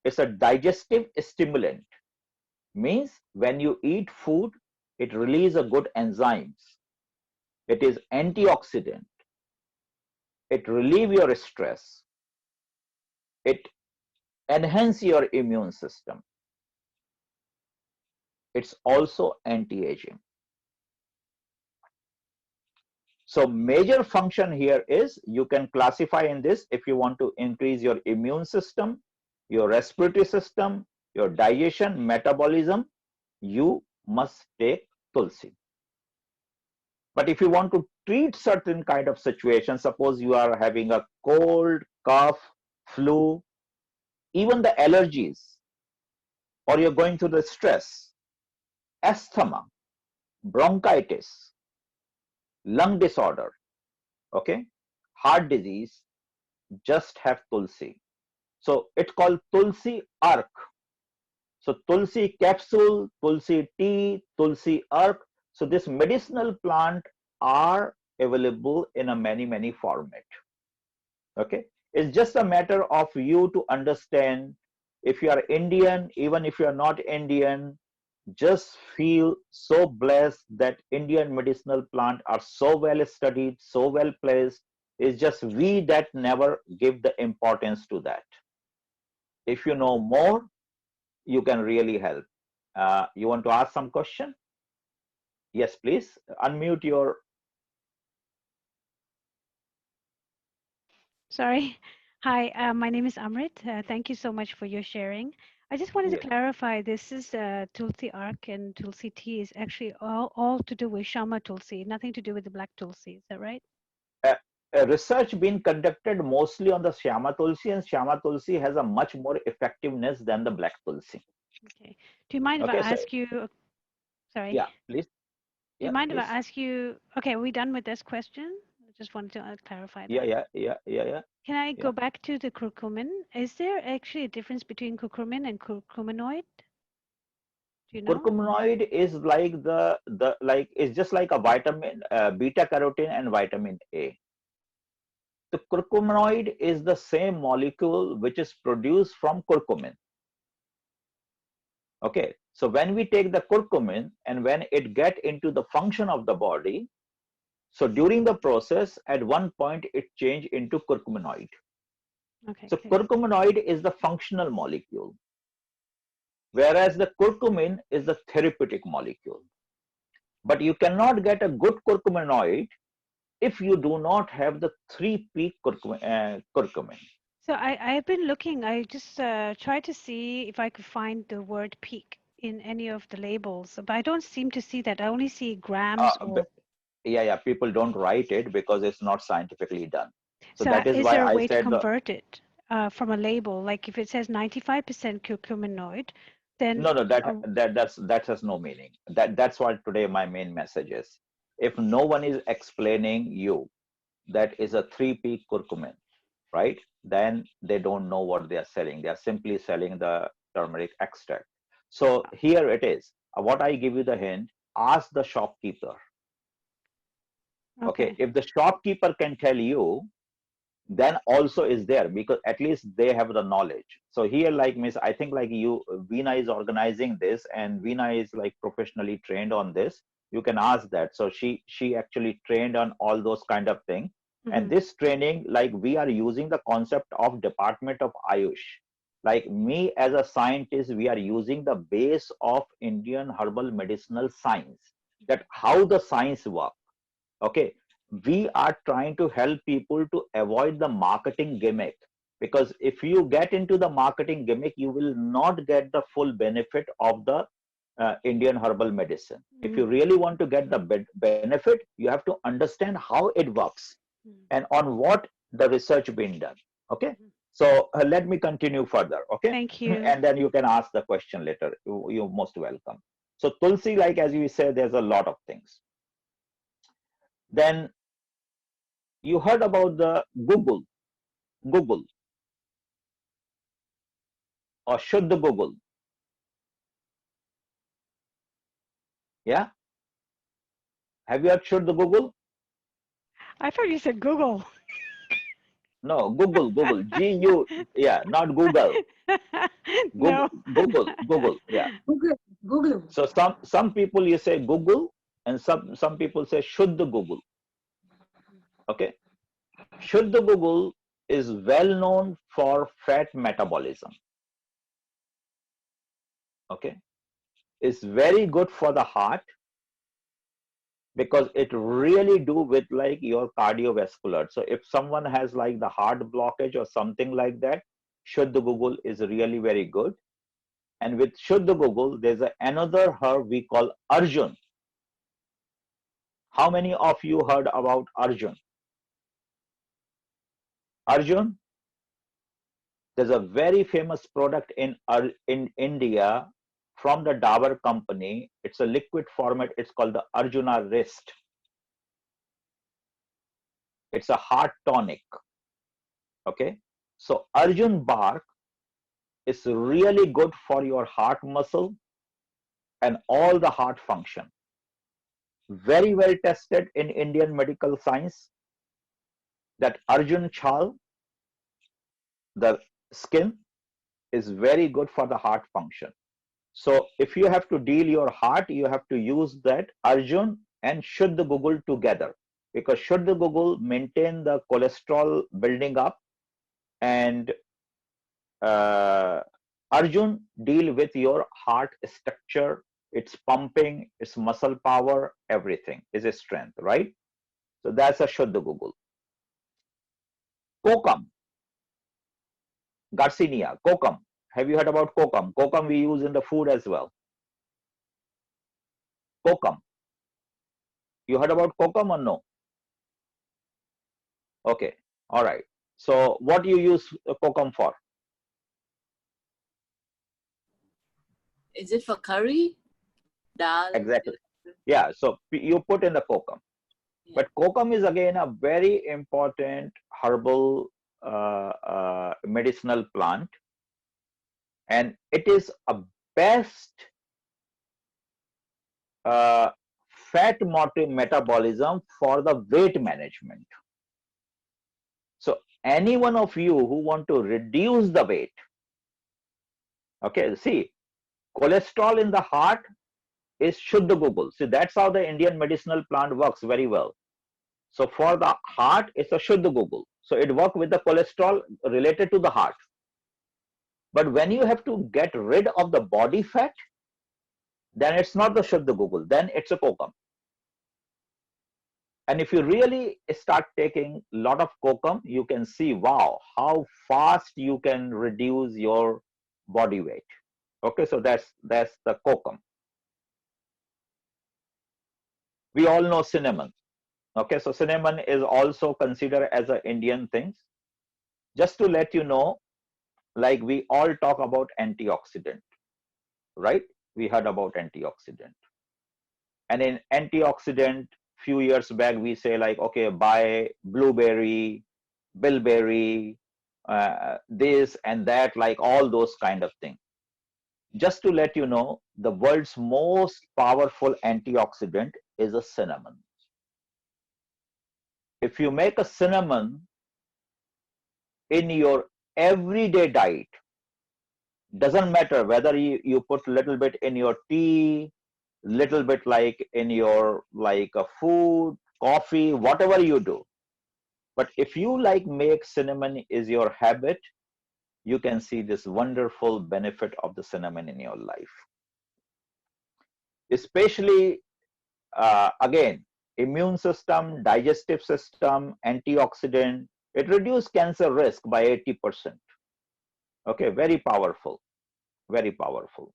It's a digestive stimulant, means when you eat food, it releases a good enzymes. It is antioxidant. It relieves your stress. It enhances your immune system. It's also anti-aging. So major function here is you can classify in this if you want to increase your immune system, your respiratory system, your digestion, metabolism, you must take Tulsi. But if you want to treat certain kind of situation, suppose you are having a cold, cough, flu, even the allergies, or you're going through the stress, asthma, bronchitis, lung disorder, okay, heart disease, just have Tulsi. So it's called Tulsi Ark. So Tulsi capsule, Tulsi tea, Tulsi Ark. So this medicinal plant are available in a many format. Okay, it's just a matter of you to understand. If you are Indian, even if you are not Indian, just feel so blessed that Indian medicinal plant are so well studied, so well placed. It's just we that never give the importance to that. If you know more, you can really help. You want to ask some question? Yes, please unmute your. Sorry. Hi, my name is Amrit. Thank you so much for your sharing. I just wanted to Yeah. clarify, this is Tulsi Ark and Tulsi tea is actually all to do with Shama Tulsi, nothing to do with the black Tulsi. Is that right? Research being conducted mostly on the Shama Tulsi, and Shama Tulsi has a much more effectiveness than the black Tulsi. Okay. Do you mind if I Okay, so ask you, sorry, yeah, please. do you Yeah, mind if I please. ask you, okay, are we done with this question? I just wanted to clarify that. Yeah. Can I Yeah. go back to the curcumin? Is there actually a difference between curcumin and curcuminoid? Do you know? Curcuminoid is like the like it's just like a vitamin beta carotene and vitamin A. The curcuminoid is the same molecule which is produced from curcumin. Okay, so when we take the curcumin and when it get into the function of the body, so during the process, at one point it change into curcuminoid. Okay, So clear. curcuminoid is the functional molecule, whereas the curcumin is the therapeutic molecule. But you cannot get a good curcuminoid if you do not have the 3-peak curcumin. So I've been looking, I just tried to see if I could find the word peak in any of the labels, but I don't seem to see that. I only see grams or. Yeah, people don't write it because it's not scientifically done. So So that is is why there a I way to said convert it from a label? Like if it says 95% curcuminoid, then. no, that has no meaning. That's what today my main message is. if no one is explaining you that is a 3-peak curcumin, right? Then they don't know what they are selling. They are simply selling the turmeric extract. So here it is. What I give you the hint, ask the shopkeeper. Okay. If the shopkeeper can tell you, then also is there, because at least they have the knowledge. So here, like Miss, I think like you, Veena is organizing this, and Veena is like professionally trained on this. You can ask that. So she actually trained on all those kind of things. And this training, like we are using the concept of Department of Ayush. Like me as a scientist, we are using the base of Indian herbal medicinal science, that how the science works. Okay, we are trying to help people to avoid the marketing gimmick, because if you get into the marketing gimmick, you will not get the full benefit of the Indian herbal medicine. If you really want to get the benefit, you have to understand how it works and on what the research being done. Okay, so let me continue further. Okay, Thank you. and then you can ask the question later. You're most welcome. So Tulsi, like as you said, there's a lot of things. Then you heard about the Google or Shuddha Google. Yeah, have you heard Shuddha Google? I thought you said Google. No, Google, G-U, yeah, not Google. No. Google, yeah. Google. So some people you say Google, and some people say Shuddha Google. Okay, Shuddha Google is well known for fat metabolism. Okay, it's very good for the heart, because it really do with like your cardiovascular. So if someone has like the heart blockage or something like that, Shuddha Google is really very good. And with Shuddha Google, there's another herb we call Arjun. How many of you heard about Arjun? Arjun, there's a very famous product in India from the Dabur company. It's a liquid format. It's called the Arjuna Wrist. It's a heart tonic. Okay, so Arjun bark is really good for your heart muscle and all the heart function. Very well tested in Indian medical science, that Arjun chal, the skin, is very good for the heart function. So if you have to deal your heart, you have to use that Arjun and Shuddha Google together, because Shuddha Google maintain the cholesterol building up, and Arjun deal with your heart structure, its pumping, its muscle power, everything is a strength, right? So that's a Shuddha Google. Kokum, Garcinia, kokum. Have you heard about kokum? Kokum we use in the food as well. Kokum. You heard about kokum or no? Okay, all right. So what you use kokum for? Is it for curry? Dal? Exactly. Yeah, so you put in the kokum. Yeah. But kokum is again a very important herbal medicinal plant, and it is a best fat metabolism for the weight management. So any one of you who want to reduce the weight, okay, see, cholesterol in the heart is Shuddha Google. See, that's how the Indian medicinal plant works very well. So for the heart, it's a Shuddha Google. So it works with the cholesterol related to the heart. But when you have to get rid of the body fat, then it's not the Shuddha Google, then it's a kokum. And if you really start taking a lot of kokum, you can see, wow, how fast you can reduce your body weight. Okay, so that's the kokum. We all know cinnamon. Okay, so cinnamon is also considered as an Indian thing. Just to let you know, like we all talk about antioxidant, right? We heard about antioxidant. And in antioxidant, few years back, we say like, okay, buy blueberry, bilberry, this and that, like all those kind of things. Just to let you know, the world's most powerful antioxidant is a cinnamon. If you make a cinnamon in your everyday diet, doesn't matter whether you put a little bit in your tea, little bit like in your like a food, coffee, whatever you do. But if you like make cinnamon is your habit, you can see this wonderful benefit of the cinnamon in your life. Especially, again, immune system, digestive system, antioxidant, it reduces cancer risk by 80%. Okay, very powerful, very powerful.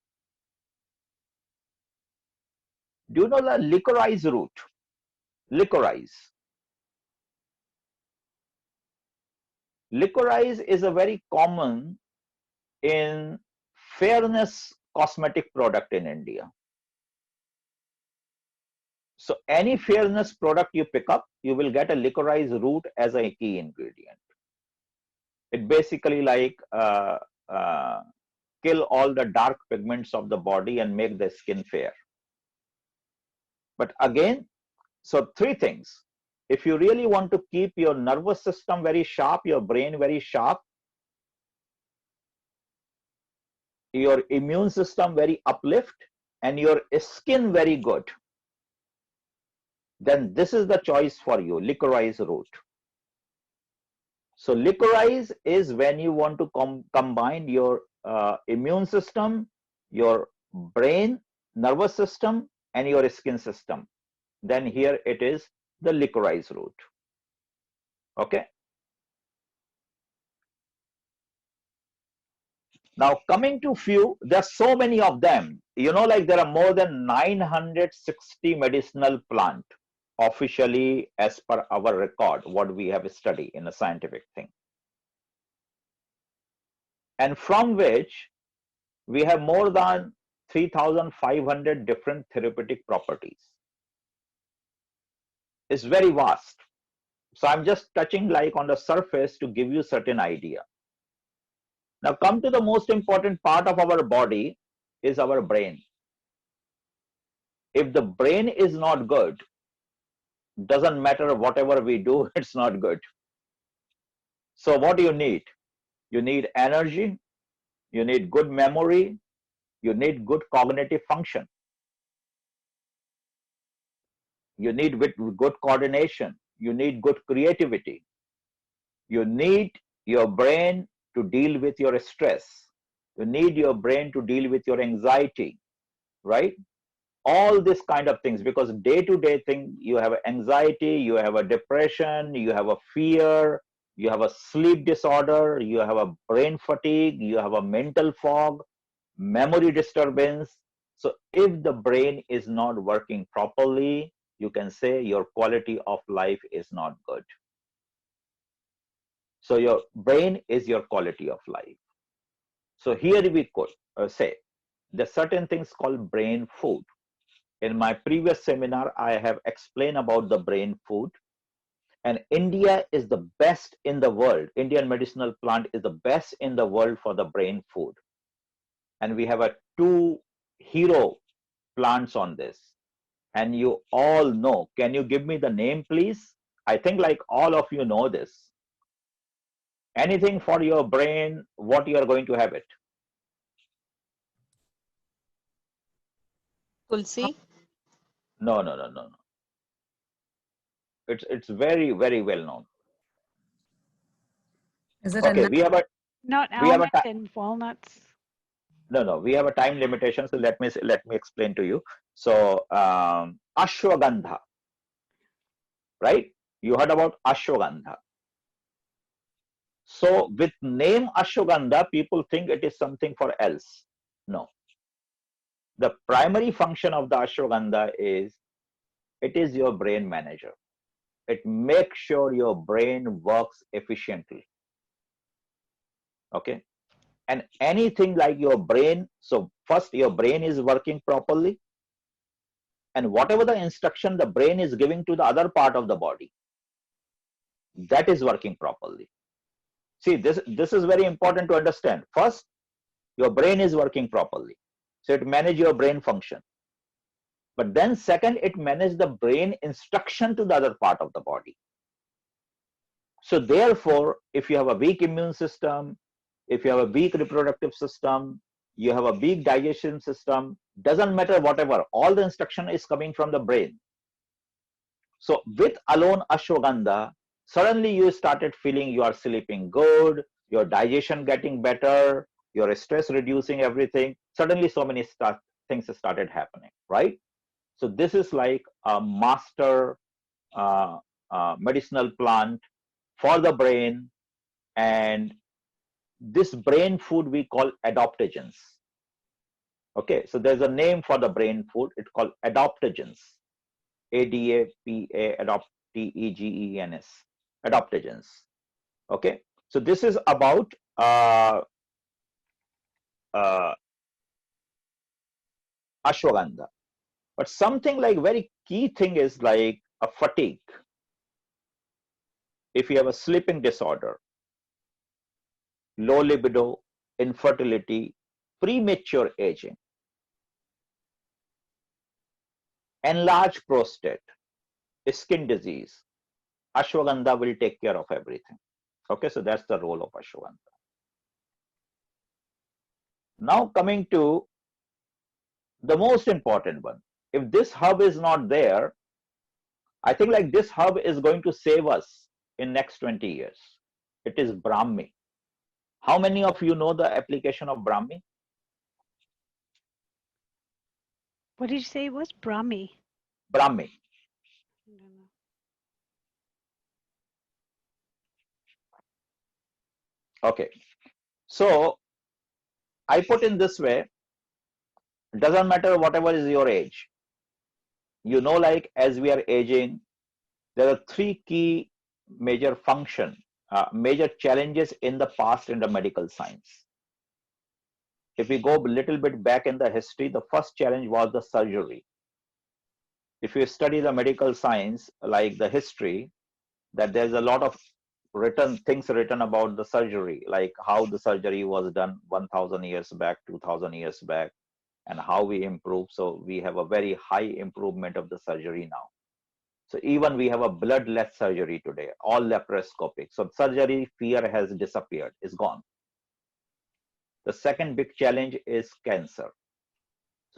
Do you know the licorice root? Licorice. Licorice is a very common in fairness cosmetic product in India. So any fairness product you pick up, you will get a licorice root as a key ingredient. It basically like kill all the dark pigments of the body and make the skin fair. But again, so three things. If you really want to keep your nervous system very sharp, your brain very sharp, your immune system very uplift, and your skin very good, then this is the choice for you, licorice root. So licorice is when you want to combine your immune system, your brain, nervous system, and your skin system. Then here it is the licorice root. Okay. Now coming to few, there are so many of them. You know, like there are more than 960 medicinal plant officially as per our record, what we have studied in a scientific thing. And from which we have more than 3,500 different therapeutic properties. It's very vast. So I'm just touching like on the surface to give you certain idea. Now come to the most important part of our body is our brain. If the brain is not good, doesn't matter whatever we do, it's not good. So what do you need? You need energy, you need good memory, you need good cognitive function. You need good coordination, you need good creativity. You need your brain to deal with your stress. You need your brain to deal with your anxiety, right? All this kind of things, because day-to-day thing, you have anxiety, you have a depression, you have a fear, you have a sleep disorder, you have a brain fatigue, you have a mental fog, memory disturbance. So if the brain is not working properly, you can say your quality of life is not good. So your brain is your quality of life. So here we could say there's certain things called brain food. In my previous seminar, I have explained about the brain food, and India is the best in the world. Indian medicinal plant is the best in the world for the brain food. And we have 2 hero plants on this. And you all know, can you give me the name, please? I think like all of you know this. Anything for your brain, what you are going to have it? Tulsi? No. It's very, very well known. Is it Okay, a we have a Not we have a almonds and walnuts. no, we have a time limitation. So let me explain to you. So ashwagandha, right? You heard about ashwagandha. So with name ashwagandha, people think it is something for else. No. The primary function of the ashwagandha is it is your brain manager. It makes sure your brain works efficiently. Okay. And anything like your brain, so first your brain is working properly. And whatever the instruction the brain is giving to the other part of the body, that is working properly. See, this is very important to understand. First, your brain is working properly. So it manages your brain function. But then second, it manages the brain instruction to the other part of the body. So therefore, if you have a weak immune system, if you have a weak reproductive system, you have a weak digestion system, doesn't matter whatever, all the instruction is coming from the brain. So with alone ashwagandha, suddenly you started feeling you are sleeping good, your digestion getting better, your stress reducing, everything. Suddenly so many things started happening, right? So this is like a master medicinal plant for the brain, and this brain food we call adaptogens. Okay, so there's a name for the brain food. It's called adaptogens. ADAPA, TEGENS, adaptogens. Okay, so this is about ashwagandha. But something like very key thing is like a fatigue. If you have a sleeping disorder, low libido, infertility, premature aging, enlarged prostate, skin disease, ashwagandha will take care of everything. Okay, so that's the role of ashwagandha. Now coming to the most important one. If this herb is not there, I think like this herb is going to save us in next 20 years. It is Brahmi. How many of you know the application of Brahmi? What did you say it was? Brahmi. Brahmi. I don't know. Okay. So I put in this way, it doesn't matter whatever is your age. You know, like as we are aging, there are three key major major challenges in the past in the medical science. If we go a little bit back in the history, the first challenge was the surgery. If you study the medical science, like the history, that there's a lot of things written about the surgery, like how the surgery was done 1000 years back, 2000 years back, and how we improve. So we have a very high improvement of the surgery now. So even we have a bloodless surgery today, all laparoscopic. So surgery fear has disappeared, is gone. The second big challenge is cancer.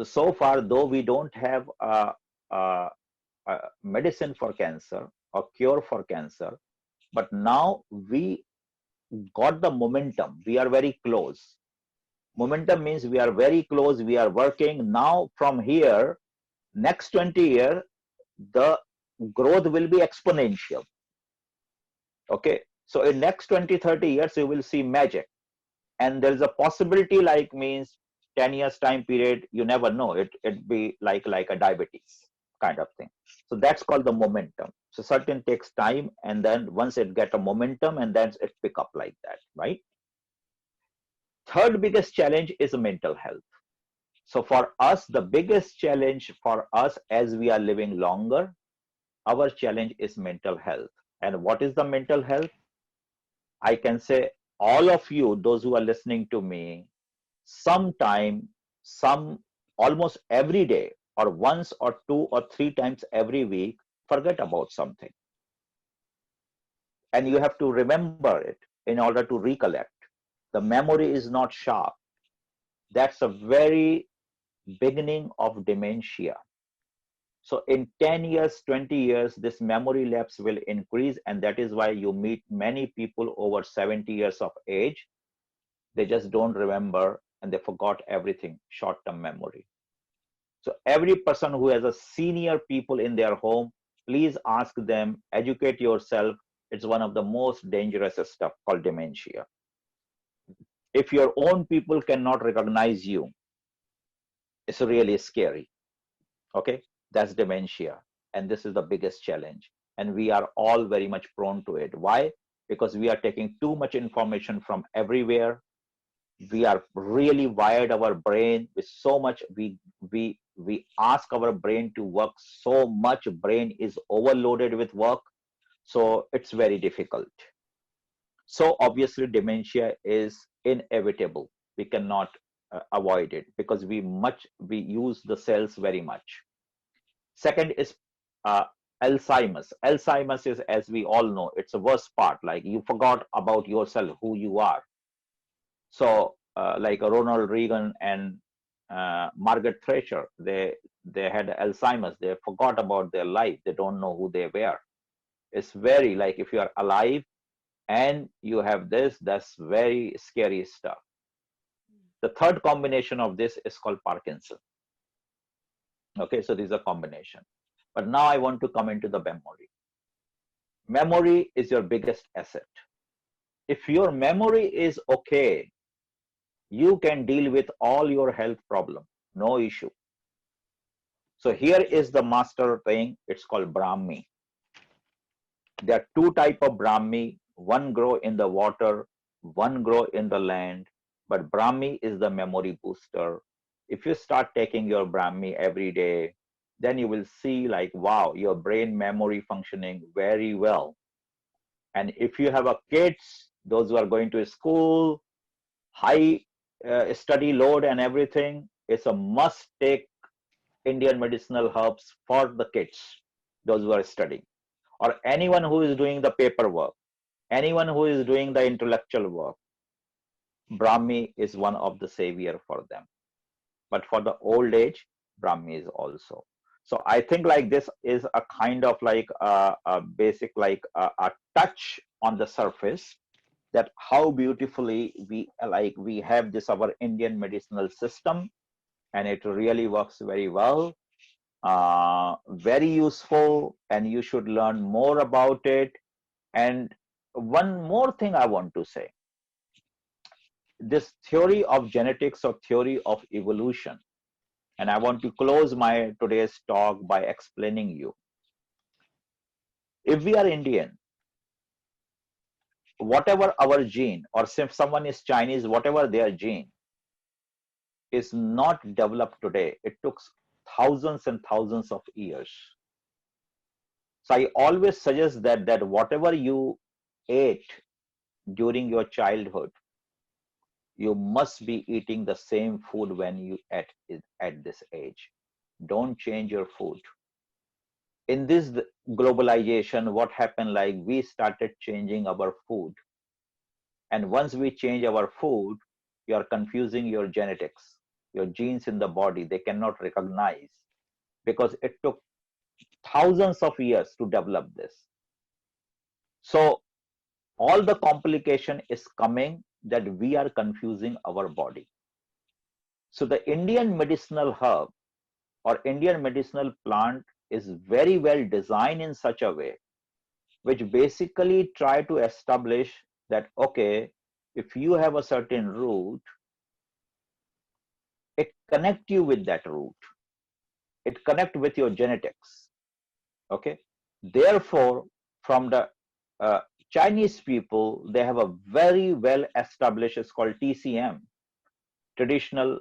So far, though we don't have a medicine for cancer or cure for cancer, but now we got the momentum. We are very close. Momentum means we are very close. We are working now from here. Next 20 years, the growth will be exponential. Okay. So in next 20, 30 years, you will see magic. And there's a possibility like means 10 years time period, you never know. It be like a diabetes kind of thing. So that's called the momentum. So certain takes time, and then once it get a momentum, and then it pick up like that, right? Third biggest challenge is mental health. So for us, the biggest challenge for us as we are living longer, our challenge is mental health. And what is the mental health? I can say all of you, those who are listening to me, almost every day, or once or 2 or 3 times every week, forget about something. And you have to remember it in order to recollect. The memory is not sharp. That's a very beginning of dementia. So in 10 years, 20 years, this memory lapse will increase. And that is why you meet many people over 70 years of age. They just don't remember and they forgot everything, short-term memory. So every person who has a senior people in their home, please ask them, educate yourself. It's one of the most dangerous stuff called dementia. If your own people cannot recognize you, it's really scary. Okay, that's dementia. And this is the biggest challenge. And we are all very much prone to it. Why? Because we are taking too much information from everywhere. We are really wired our brain with so much. We we ask our brain to work so much, brain is overloaded with work, so it's very difficult. So obviously dementia is inevitable. We cannot avoid it because we use the cells very much. Second is Alzheimer's. Alzheimer's is, as we all know, it's the worst part. Like you forgot about yourself, who you are. So like Ronald Reagan and Margaret Thatcher, they had Alzheimer's. They forgot about their life. They don't know who they were. It's very like if you are alive and you have this, that's very scary stuff. The third combination of this is called Parkinson. Okay, so this is a combination. But now I want to come into the memory. Memory is your biggest asset. If your memory is okay, you can deal with all your health problems, no issue. So here is the master thing, it's called Brahmi. There are two types of Brahmi, one grow in the water, one grow in the land, but Brahmi is the memory booster. If you start taking your Brahmi every day, then you will see like, wow, your brain memory functioning very well. And if you have a kids, those who are going to school, high study load and everything, it's a must take Indian medicinal herbs for the kids, those who are studying, or anyone who is doing the paperwork, anyone who is doing the intellectual work. Brahmi is one of the savior for them. But for the old age, Brahmi is also. So I think like this is a kind of like a basic like a touch on the surface that how beautifully we have this our Indian medicinal system, and it really works very well, very useful, and you should learn more about it. And one more thing I want to say, this theory of genetics or theory of evolution, and I want to close my today's talk by explaining you. If we are Indian, whatever our gene, or if someone is Chinese, whatever their gene, is not developed today. It took thousands and thousands of years. So I always suggest that whatever you ate during your childhood, you must be eating the same food when you at this age. Don't change your food. In this globalization, what happened, like we started changing our food. And once we change our food, you are confusing your genetics, your genes in the body, they cannot recognize, because it took thousands of years to develop this. So all the complication is coming that we are confusing our body. So the Indian medicinal herb or Indian medicinal plant is very well designed in such a way, which basically try to establish that, okay, if you have a certain root, it connect you with that root. It connect with your genetics. Okay. Therefore, from the Chinese people, they have a very well established, it's called TCM, traditional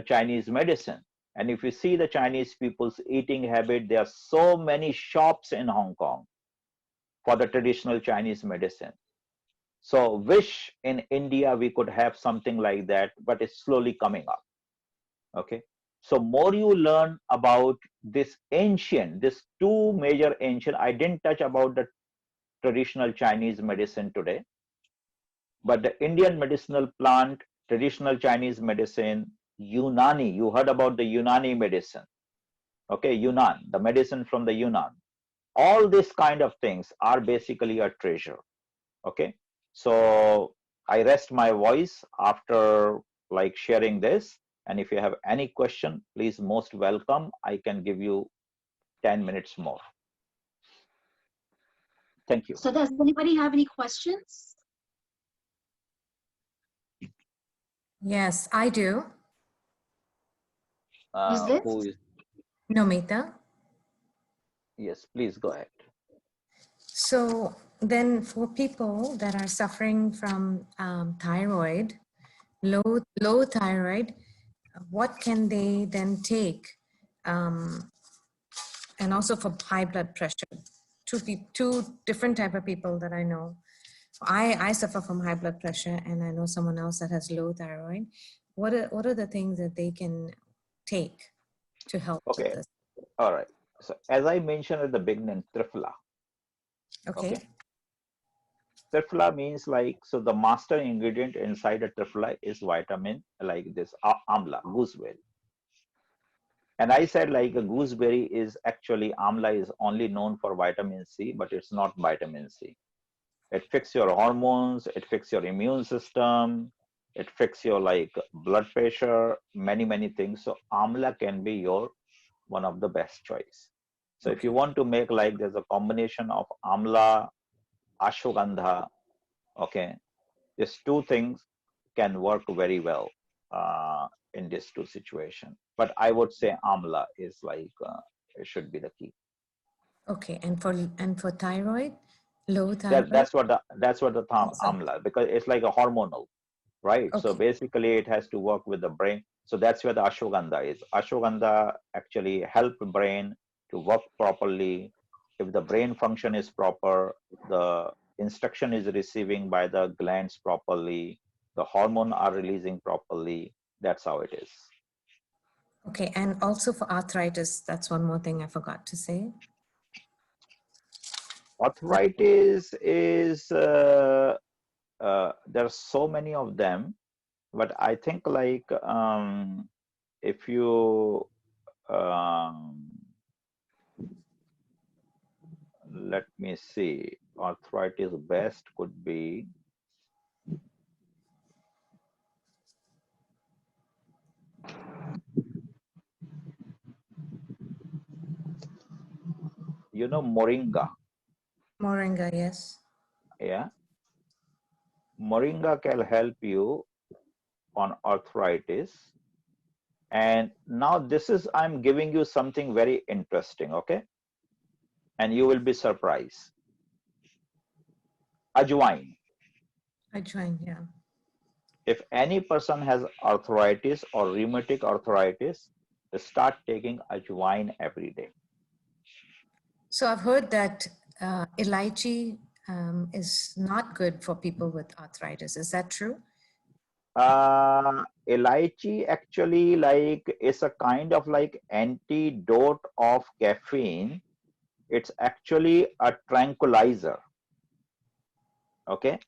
Chinese medicine. And if you see the Chinese people's eating habit, there are so many shops in Hong Kong for the traditional Chinese medicine. So wish in India we could have something like that, but it's slowly coming up. Okay. So more you learn about this ancient, this two major ancient, I didn't touch about the traditional Chinese medicine today, but the Indian medicinal plant, traditional Chinese medicine, Unani, you heard about the Unani medicine. Okay, Yunnan, the medicine from the Yunnan. All these kind of things are basically a treasure. Okay, so I rest my voice after like sharing this. And if you have any question, please most welcome. I can give you 10 minutes more. Thank you. So does anybody have any questions? Yes, I do. Who's this? Who is? Nomita. Yes, please go ahead. So then for people that are suffering from thyroid, low thyroid, what can they then take and also for high blood pressure. Two different type of people that I know. I suffer from high blood pressure, and I know someone else that has low thyroid. What are the things that they can take to help with Okay. this? All right. So as I mentioned at the beginning, Triphala. Okay. Okay. Triphala means like, so the master ingredient inside a triphala is vitamin like this amla, gooseberry. And I said like a gooseberry is actually, amla is only known for vitamin C, but it's not vitamin C. It fixes your hormones, it fixes your immune system, it fixes your like blood pressure, many things. So amla can be your one of the best choice. So if you want to make like, there's a combination of amla, ashwagandha, okay, these two things can work very well in these two situations. But I would say amla is like, it should be the key. Okay, and for thyroid, low thyroid. That's what the amla, because it's like a hormonal, right? So Okay. basically it has to work with the brain. So that's where the ashwagandha is. Ashwagandha actually help brain to work properly. If the brain function is proper, the instruction is receiving by the glands properly, the hormone are releasing properly. That's how it is. Okay, and also for arthritis, that's one more thing I forgot to say. Arthritis is, there are so many of them, but I think like, if you, let me see, arthritis best could be, you know, moringa. Moringa, yes. Yeah, moringa can help you on arthritis. And now this is, I'm giving you something very interesting, okay, and you will be surprised. Ajwain. Ajwain, yeah. If any person has arthritis or rheumatic arthritis, start taking ajwain every day. So I've heard that elaichi is not good for people with arthritis. Is that true? Elaichi actually like is a kind of like antidote of caffeine. It's actually a tranquilizer. Okay,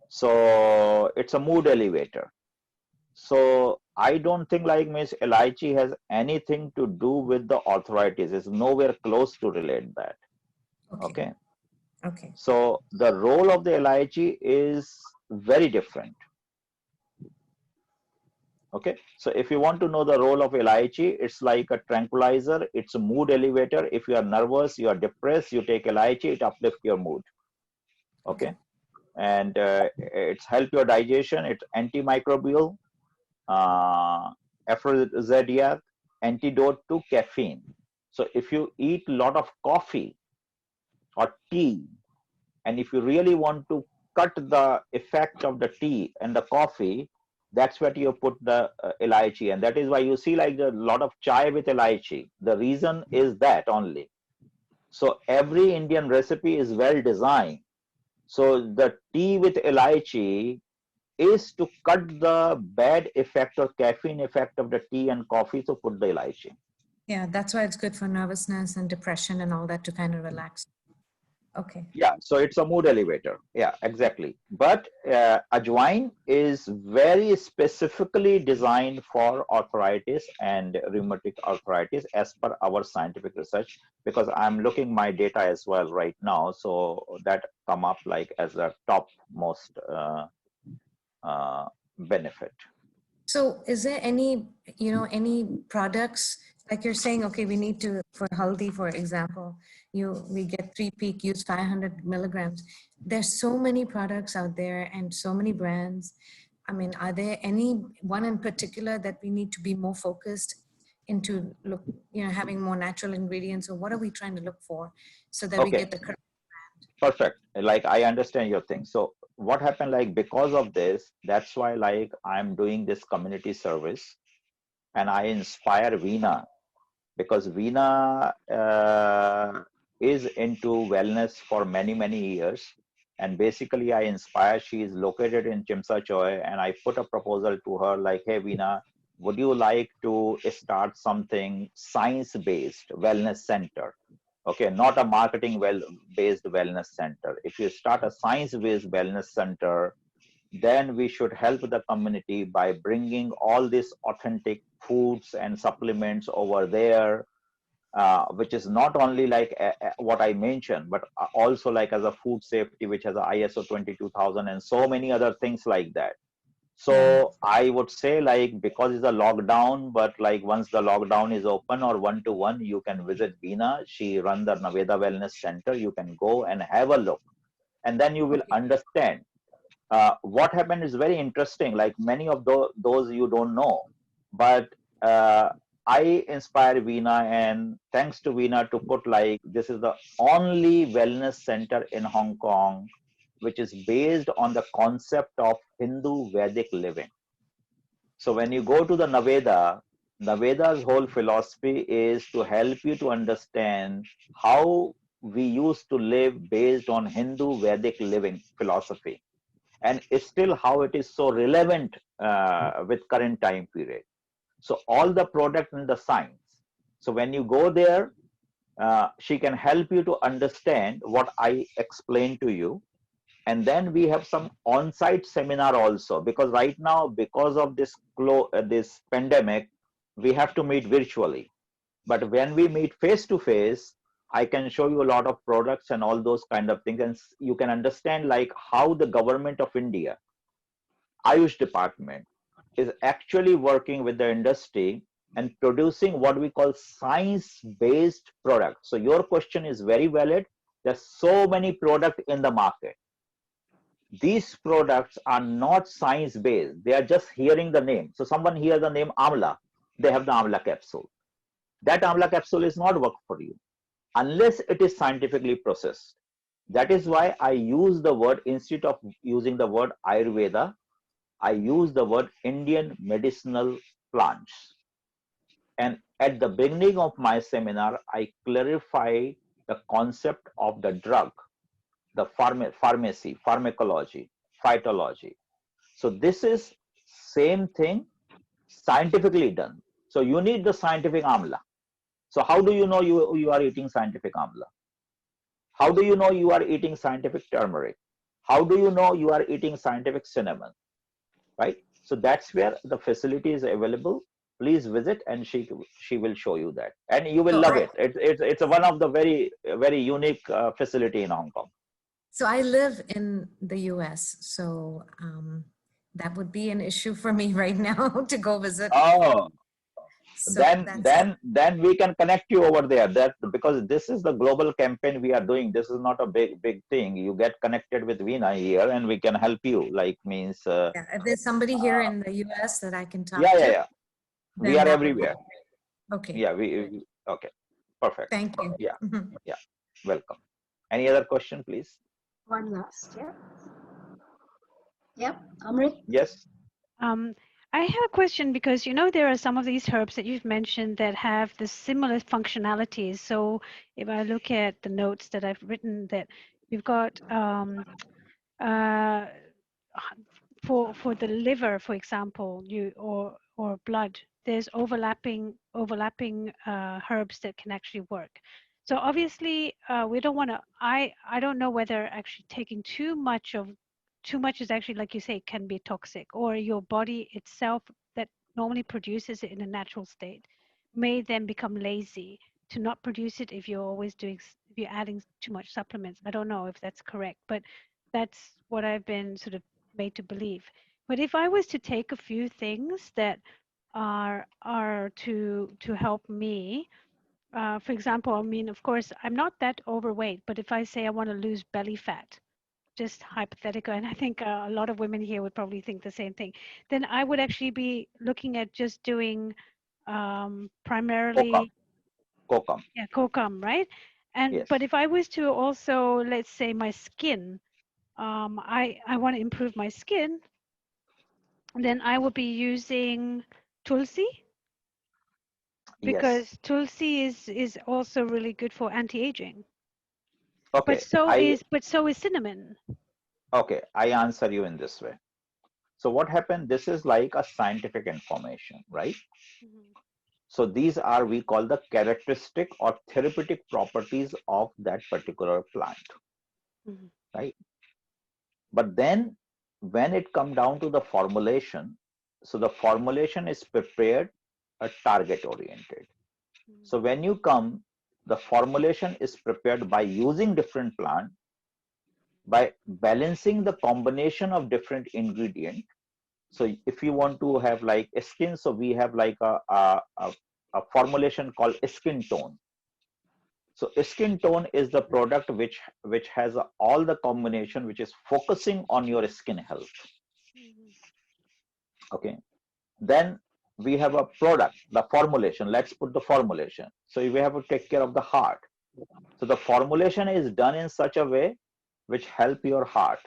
so it's a mood elevator. So I don't think like Miss elaichi has anything to do with the arthritis. It's nowhere close to relate that. Okay. Okay. So the role of the elaichi is very different. Okay, so if you want to know the role of elaichi, it's like a tranquilizer, it's a mood elevator. If you are nervous, you are depressed, you take elaichi, it uplifts your mood. Okay, and it's help your digestion, it's antimicrobial, aphrodisiac, antidote to caffeine. So if you eat a lot of coffee or tea, and if you really want to cut the effect of the tea and the coffee, that's what you put the elaichi. And that is why you see like a lot of chai with elaichi. The reason is that only. So every Indian recipe is well designed. So the tea with elaichi is to cut the bad effect or caffeine effect of the tea and coffee, so put the elaichi. Yeah, that's why it's good for nervousness and depression and all that to kind of relax. Okay. Yeah, so it's a mood elevator. Yeah, exactly. But ajwain is very specifically designed for arthritis and rheumatic arthritis as per our scientific research, because I'm looking my data as well right now. So that come up like as a topmost benefit. So is there any, any products, like you're saying, okay, we need to, for healthy, for example, we get 3-peak, use 500 milligrams. There's so many products out there and so many brands. I mean, are there any one in particular that we need to be more focused into having more natural ingredients, or what are we trying to look for so that we get the correct brand? Perfect. Like I understand your thing. So what happened, like because of this, that's why like I'm doing this community service, and I inspire Veena because Veena is into wellness for many years. And basically, I inspire. She is located in Chimsa Choy, and I put a proposal to her like, hey, Veena, would you like to start something science-based wellness center? Okay, not a marketing based wellness center. If you start a science-based wellness center, then we should help the community by bringing all these authentic foods and supplements over there, which is not only like what I mentioned, but also like as a food safety, which has a ISO 22000 and so many other things like that. So I would say like, because it's a lockdown, but like once the lockdown is open or one-to-one, you can visit Veena. She runs the Naveda Wellness Center. You can go and have a look, and then you will understand. What happened is very interesting. Like many of those you don't know, but I inspire Veena, and thanks to Veena to put like, this is the only wellness center in Hong Kong which is based on the concept of Hindu Vedic living. So when you go to the Naveda, Naveda's whole philosophy is to help you to understand how we used to live based on Hindu Vedic living philosophy, and it's still how it is so relevant with current time period. So all the product and the science. So when you go there, she can help you to understand what I explained to you. And then we have some on-site seminar also, because right now, because of this this pandemic, we have to meet virtually. But when we meet face to face, I can show you a lot of products and all those kind of things, and you can understand like how the government of India, Ayush department, is actually working with the industry and producing what we call science-based products. So your question is very valid. There's so many products in the market. These products are not science-based. They are just hearing the name. So someone hears the name Amla, they have the Amla capsule. That Amla capsule is not work for you unless it is scientifically processed. That is why I use the word, instead of using the word Ayurveda, I use the word Indian medicinal plants. And at the beginning of my seminar, I clarify the concept of the drug, the pharmacy, pharmacology, phytology. So this is same thing scientifically done. So you need the scientific amla. So how do you know you are eating scientific amla? How do you know you are eating scientific turmeric? How do you know you are eating scientific cinnamon? Right? So that's where the facility is available. Please visit, and she will show you that, and you will love it. It's one of the very unique facility in Hong Kong. So I live in the US, so that would be an issue for me right now to go visit. Oh, So then we can connect you over there. That, because this is the global campaign we are doing. This is not a big thing. You get connected with Veena here, and we can help you. Like means. Yeah, if there's somebody here in the US that I can talk to. Yeah. We are everywhere. Okay. Yeah, we okay. Perfect. Thank you. Yeah, yeah. Welcome. Any other question, please? One last, yeah. Yep, Amrit. Yes. I have a question, because there are some of these herbs that you've mentioned that have the similar functionalities. So if I look at the notes that I've written, that you've got for the liver, for example, or blood, there's overlapping herbs that can actually work. So obviously we don't want to. I don't know whether actually taking too much is actually, like you say, can be toxic, or your body itself that normally produces it in a natural state may then become lazy to not produce it if you're adding too much supplements. I don't know if that's correct, but that's what I've been sort of made to believe. But if I was to take a few things that are to help me, for example, I mean, of course, I'm not that overweight, but if I say I want to lose belly fat, just hypothetical, and I think a lot of women here would probably think the same thing, then I would actually be looking at just doing primarily Kokum. Yeah, kokum, right? And Yes. but if I was to also, let's say, my skin, I want to improve my skin, then I would be using tulsi. because Yes. tulsi is also really good for anti-aging. Okay. But so is cinnamon. I answer you in this way. So what happened? This is like a scientific information, right? Mhm. So these are, we call the characteristic or therapeutic properties of that particular plant, Mhm. right? But then when it come down to the formulation, so the formulation is prepared target oriented. So when you come, the formulation is prepared by using different plant, by balancing the combination of different ingredient. So if you want to have like a skin, so we have like a formulation called skin tone. So skin tone is the product which has all the combination which is focusing on your skin health. Okay. Then we have a product, the formulation. Let's put the formulation. So we have to take care of the heart. So the formulation is done in such a way which help your heart.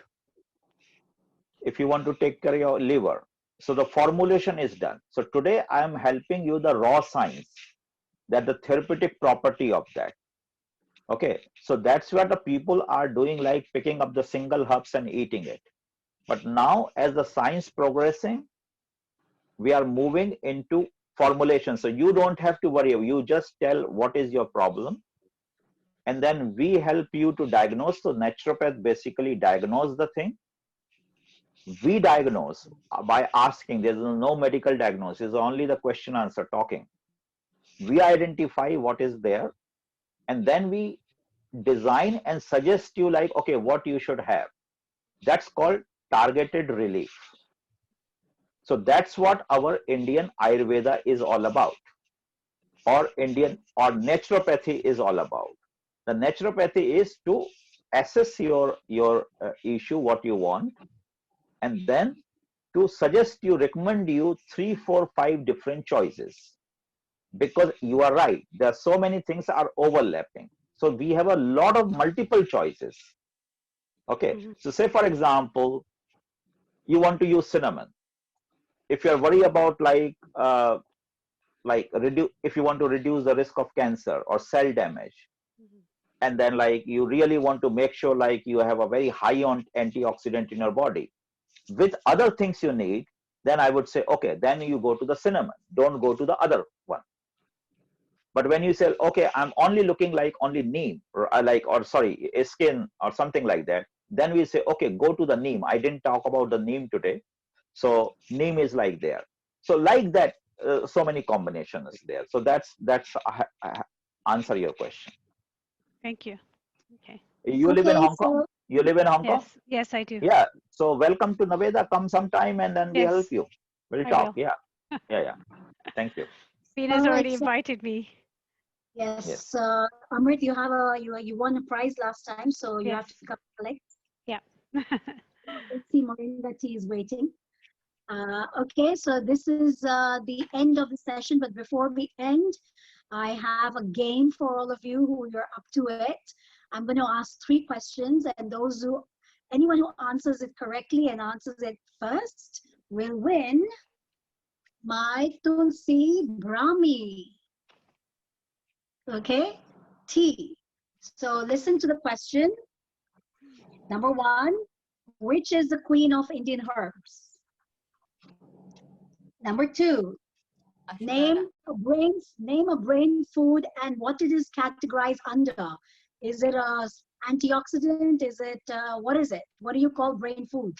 If you want to take care of your liver, so the formulation is done. So today I am helping you the raw science, that the therapeutic property of that. Okay, so that's what the people are doing, like picking up the single herbs and eating it. But now as the science progressing, we are moving into formulation. So you don't have to worry, you just tell what is your problem, and then we help you to diagnose. So naturopath basically diagnose the thing. We diagnose by asking. There is no medical diagnosis, only the question answer talking. We identify what is there, and then we design and suggest you like, okay, what you should have. That's called targeted relief. So that's what our Indian Ayurveda is all about, or Indian or naturopathy is all about. The naturopathy is to assess your issue, what you want, and then to suggest you, recommend you 3, 4, 5 different choices. Because you are right, there are so many things are overlapping. So we have a lot of multiple choices. Okay, Mhm. so say for example, you want to use cinnamon. If you are worried about reduce, if you want to reduce the risk of cancer or cell damage, and then like you really want to make sure like you have a very high on antioxidant in your body with other things you need, then I would say, okay, then you go to the cinnamon, don't go to the other one. But when you say, okay, I'm only looking like only neem, or sorry, a skin or something like that, then we say, okay, go to the neem. I didn't talk about the neem today. So neem is like there. So like that, so many combinations there. So that's answer your question. Thank you. Okay. You live in Okay, Hong Kong? so You live in Hong Kong? Yes, I do. Yeah. So welcome to Naveda. Come sometime and then we help Yes, you. We'll I talk. will. Yeah. Yeah. Thank you. Venus all right, already so invited me. Yes. yes, Amrit, you have you won a prize last time, so you have Yes. to come collect. Yeah. Let's see, Moringa tea is waiting. Okay, so this is the end of the session, but before we end, I have a game for all of you who you're up to it. I'm going to ask 3 questions, and anyone who answers it correctly and answers it first will win my Tulsi Brahmi. Okay, tea. So listen to the question. Number 1, which is the queen of Indian herbs? Number 2, name a brain food and what it is categorized under. Is it a antioxidant? Is it what is it? What do you call brain food?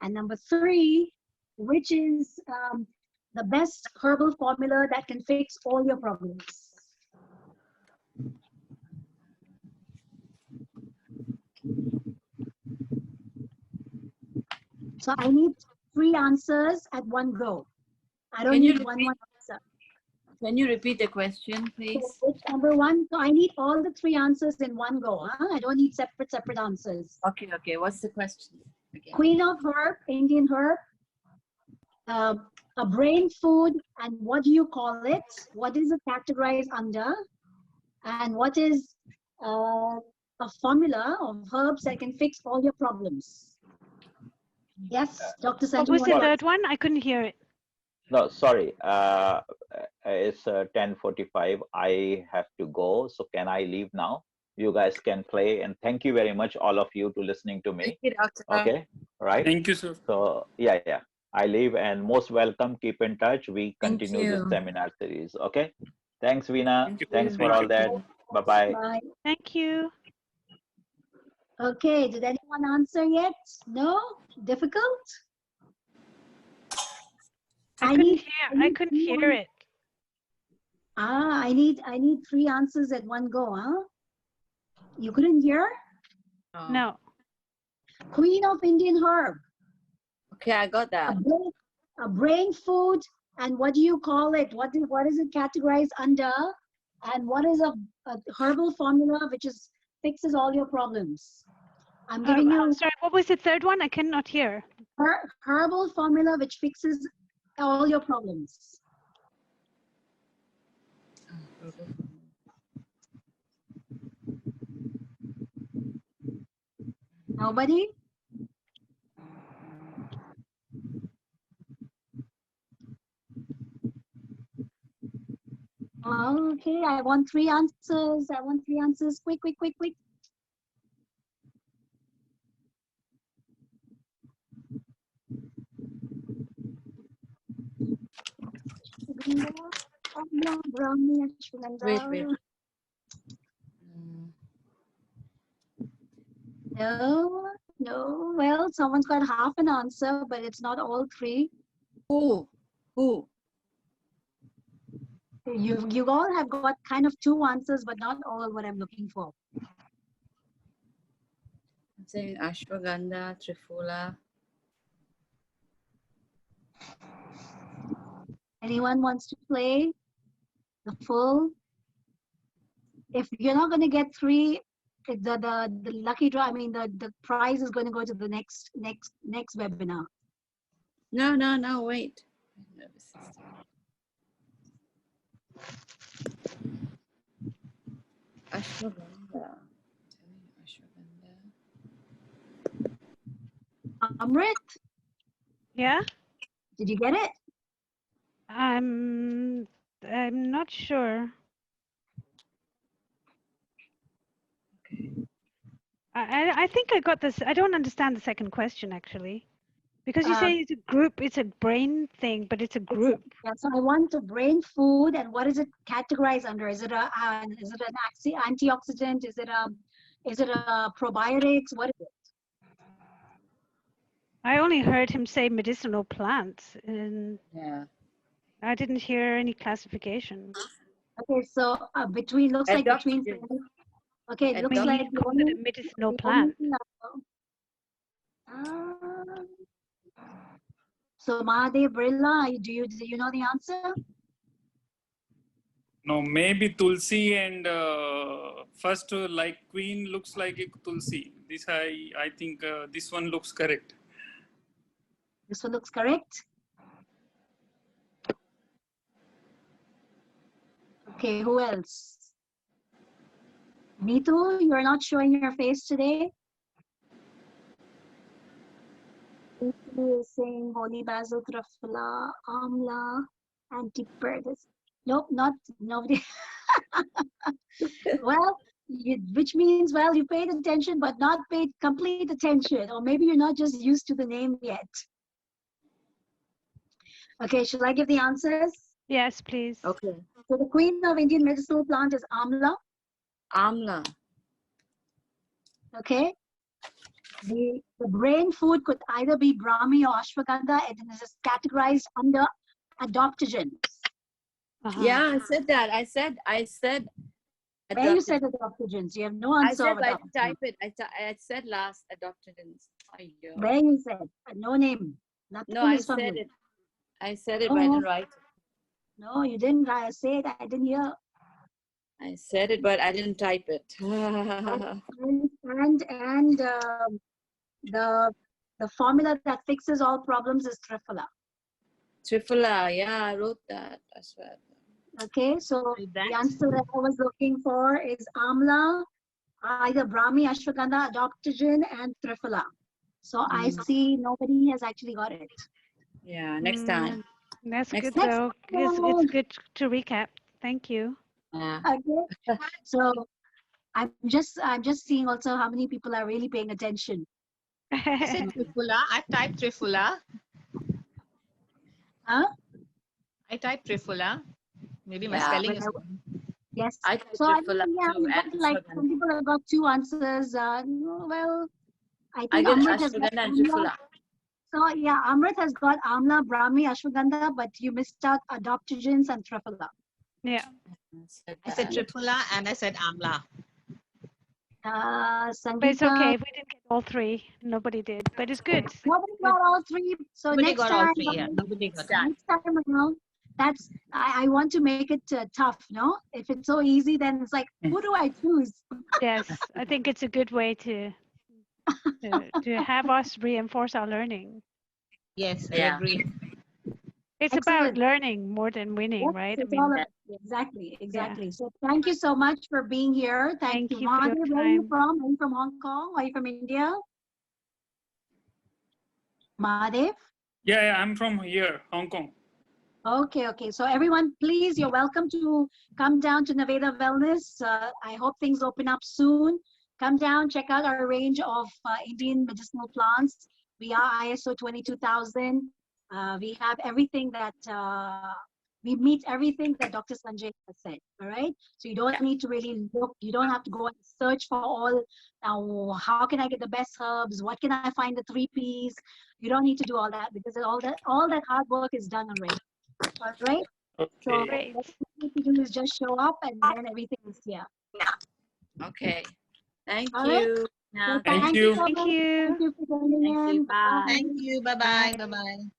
And number 3, which is the best herbal formula that can fix all your problems? So I need 3 answers at one go. I don't Can you need one answer. Can you repeat the question, So please? which number 1? So I need all the 3 answers in one go. Huh? I don't need separate answers. Okay. What's the question? Okay. Queen of herb, Indian herb, a brain food, and what do you call it? What is it categorized under? And what is a formula of herbs that can fix all your problems? Yes, Dr. What Sanjeev, was the you want to third one? I couldn't hear it. No, sorry. It's 10:45. I have to go. So can I leave now? You guys can play. And thank you very much, all of you, to listening to Thank me. you, Doctor. Okay, right? Thank you, sir. So yeah, yeah. I leave and most welcome. Keep in touch. We Thank continue this you. seminar series. Okay. Thanks, Veena. Thank Thanks for you. all that. Bye bye. Bye. Thank you. Okay, did anyone answer yet? No? Difficult? I I couldn't need- hear. I I need couldn't three hear it. I need 3 answers at one go, huh? You couldn't hear? Oh. No. Queen of Indian herb, Okay, I got that. a brain food, and what do you call it? What is it categorized under? And what is a herbal formula which fixes all your problems? I'm giving you Sorry, what was the third one? I cannot hear. herbal formula which fixes all your problems. Nobody? Okay, I want 3 answers. I want 3 answers. Quick, quick, quick, quick. Wait, wait. Mm. No, no. Well, someone's got half an answer, but it's not all 3. Who? You all have got kind of 2 answers, but not all what I'm looking for. I'm saying ashwagandha, trifula. Anyone wants to play the full? If you're not going to get 3, the lucky draw. I mean, the prize is going to go to the next webinar. No, wait. Nervous system. Ashwagandha. Ashwagandha. Amrit, Yeah. did you get it? I'm not sure. I think I got this. I don't understand the second question actually, because you say it's a group. It's a brain thing, but it's a group. Yeah, so I want a brain food, and what is it categorized under? Is it an antioxidant? Is it a probiotics? What is it? I only heard him say medicinal plants, and Yeah. I didn't hear any classification. Okay, so between looks like between. Okay, it looks I mean, like he called it a medicinal plant. So Mahadev Birla, do you know the answer? No, maybe Tulsi and first like Queen looks like a Tulsi. This I think this one looks correct. This one looks correct. Okay, who else? Neetu, you're not showing your face today. Neetu is saying holy basil, trufla, amla, antipervis. Nope, not nobody. Well, which means, well, you paid attention, but not paid complete attention. Or maybe you're not just used to the name yet. Okay, shall I give the answers? Yes, please. Okay. So the queen of Indian medicinal plant is amla. Amla. Okay. The brain food could either be Brahmi or ashwagandha, and it is categorized under adaptogens. Yeah, I said that. I said. Where you said adaptogens? You have no I answer said, of but I adaptogens. didn't type it. I said last adaptogens. Ayyo. Where you said no name. Nothing No, I is from said you. it. I said it, but I didn't write it. No, you didn't say it. I didn't hear. I said it, but I didn't type it. The formula that fixes all problems is Trifala. Trifala, yeah, I wrote that. I swear. Okay, so the answer that I was looking for is Amla, either Brahmi, Ashwagandha, Adaptogen, and Trifala. So I see nobody has actually got it. Yeah, next time. That's Next good Next though. It's round. good to recap. Thank you. Yeah. Okay. So I'm just seeing also how many people are really paying attention. I said Trifula. I typed Trifula. Huh? I typed Trifula. Maybe my Yeah. spelling But is I- wrong. Yes. I typed So I Trifula mean, yeah, too, we got and like Ashwagandha. some people have got 2 answers. Well, I I think get Amrit has got ashwagandha and Amla. Trifula. So yeah, Amrit has got Amla, Brahmi, Ashwagandha, but you missed out adaptogens and Trifala. Yeah. I said Trifula and I said Amla. But it's Sangeeta, okay. We didn't get all 3. Nobody did, but it's good. nobody got all 3. So Nobody next got all time, 3. Yeah, nobody got. next time around, that's I want to make it tough. No, if it's so easy, then it's like, who do I choose? Yes, I think it's a good way to have us reinforce our learning. Yes, I Yeah. agree. It's Excellent. about learning more than winning, Yes, right? I it's mean, all about, exactly. So thank you so much for being here. Thank you, Thank you for your Mahadev. Where are you time. from? Are you from Hong Kong? Are you from India? Mahadev? Yeah, I'm from here, Hong Kong. Okay. So everyone, please, you're welcome to come down to Naveda Wellness. I hope things open up soon. Come down, check out our range of Indian medicinal plants. We are ISO 22000. We have everything that, we meet everything that Dr. Sanjay has said, all right? So you don't need to really look, you don't have to go and search for all, now how can I get the best herbs? What can I find the 3 Ps? You don't need to do all that because all that hard work is done already. All right. So Okay. Great. what you need to do is just show up and then everything is here. Okay. Thank All right. you. Yeah, So Thank thank you. so Thank much. you. Thank you for joining Thank you. in. Bye. Thank you. Bye-bye. Bye-bye.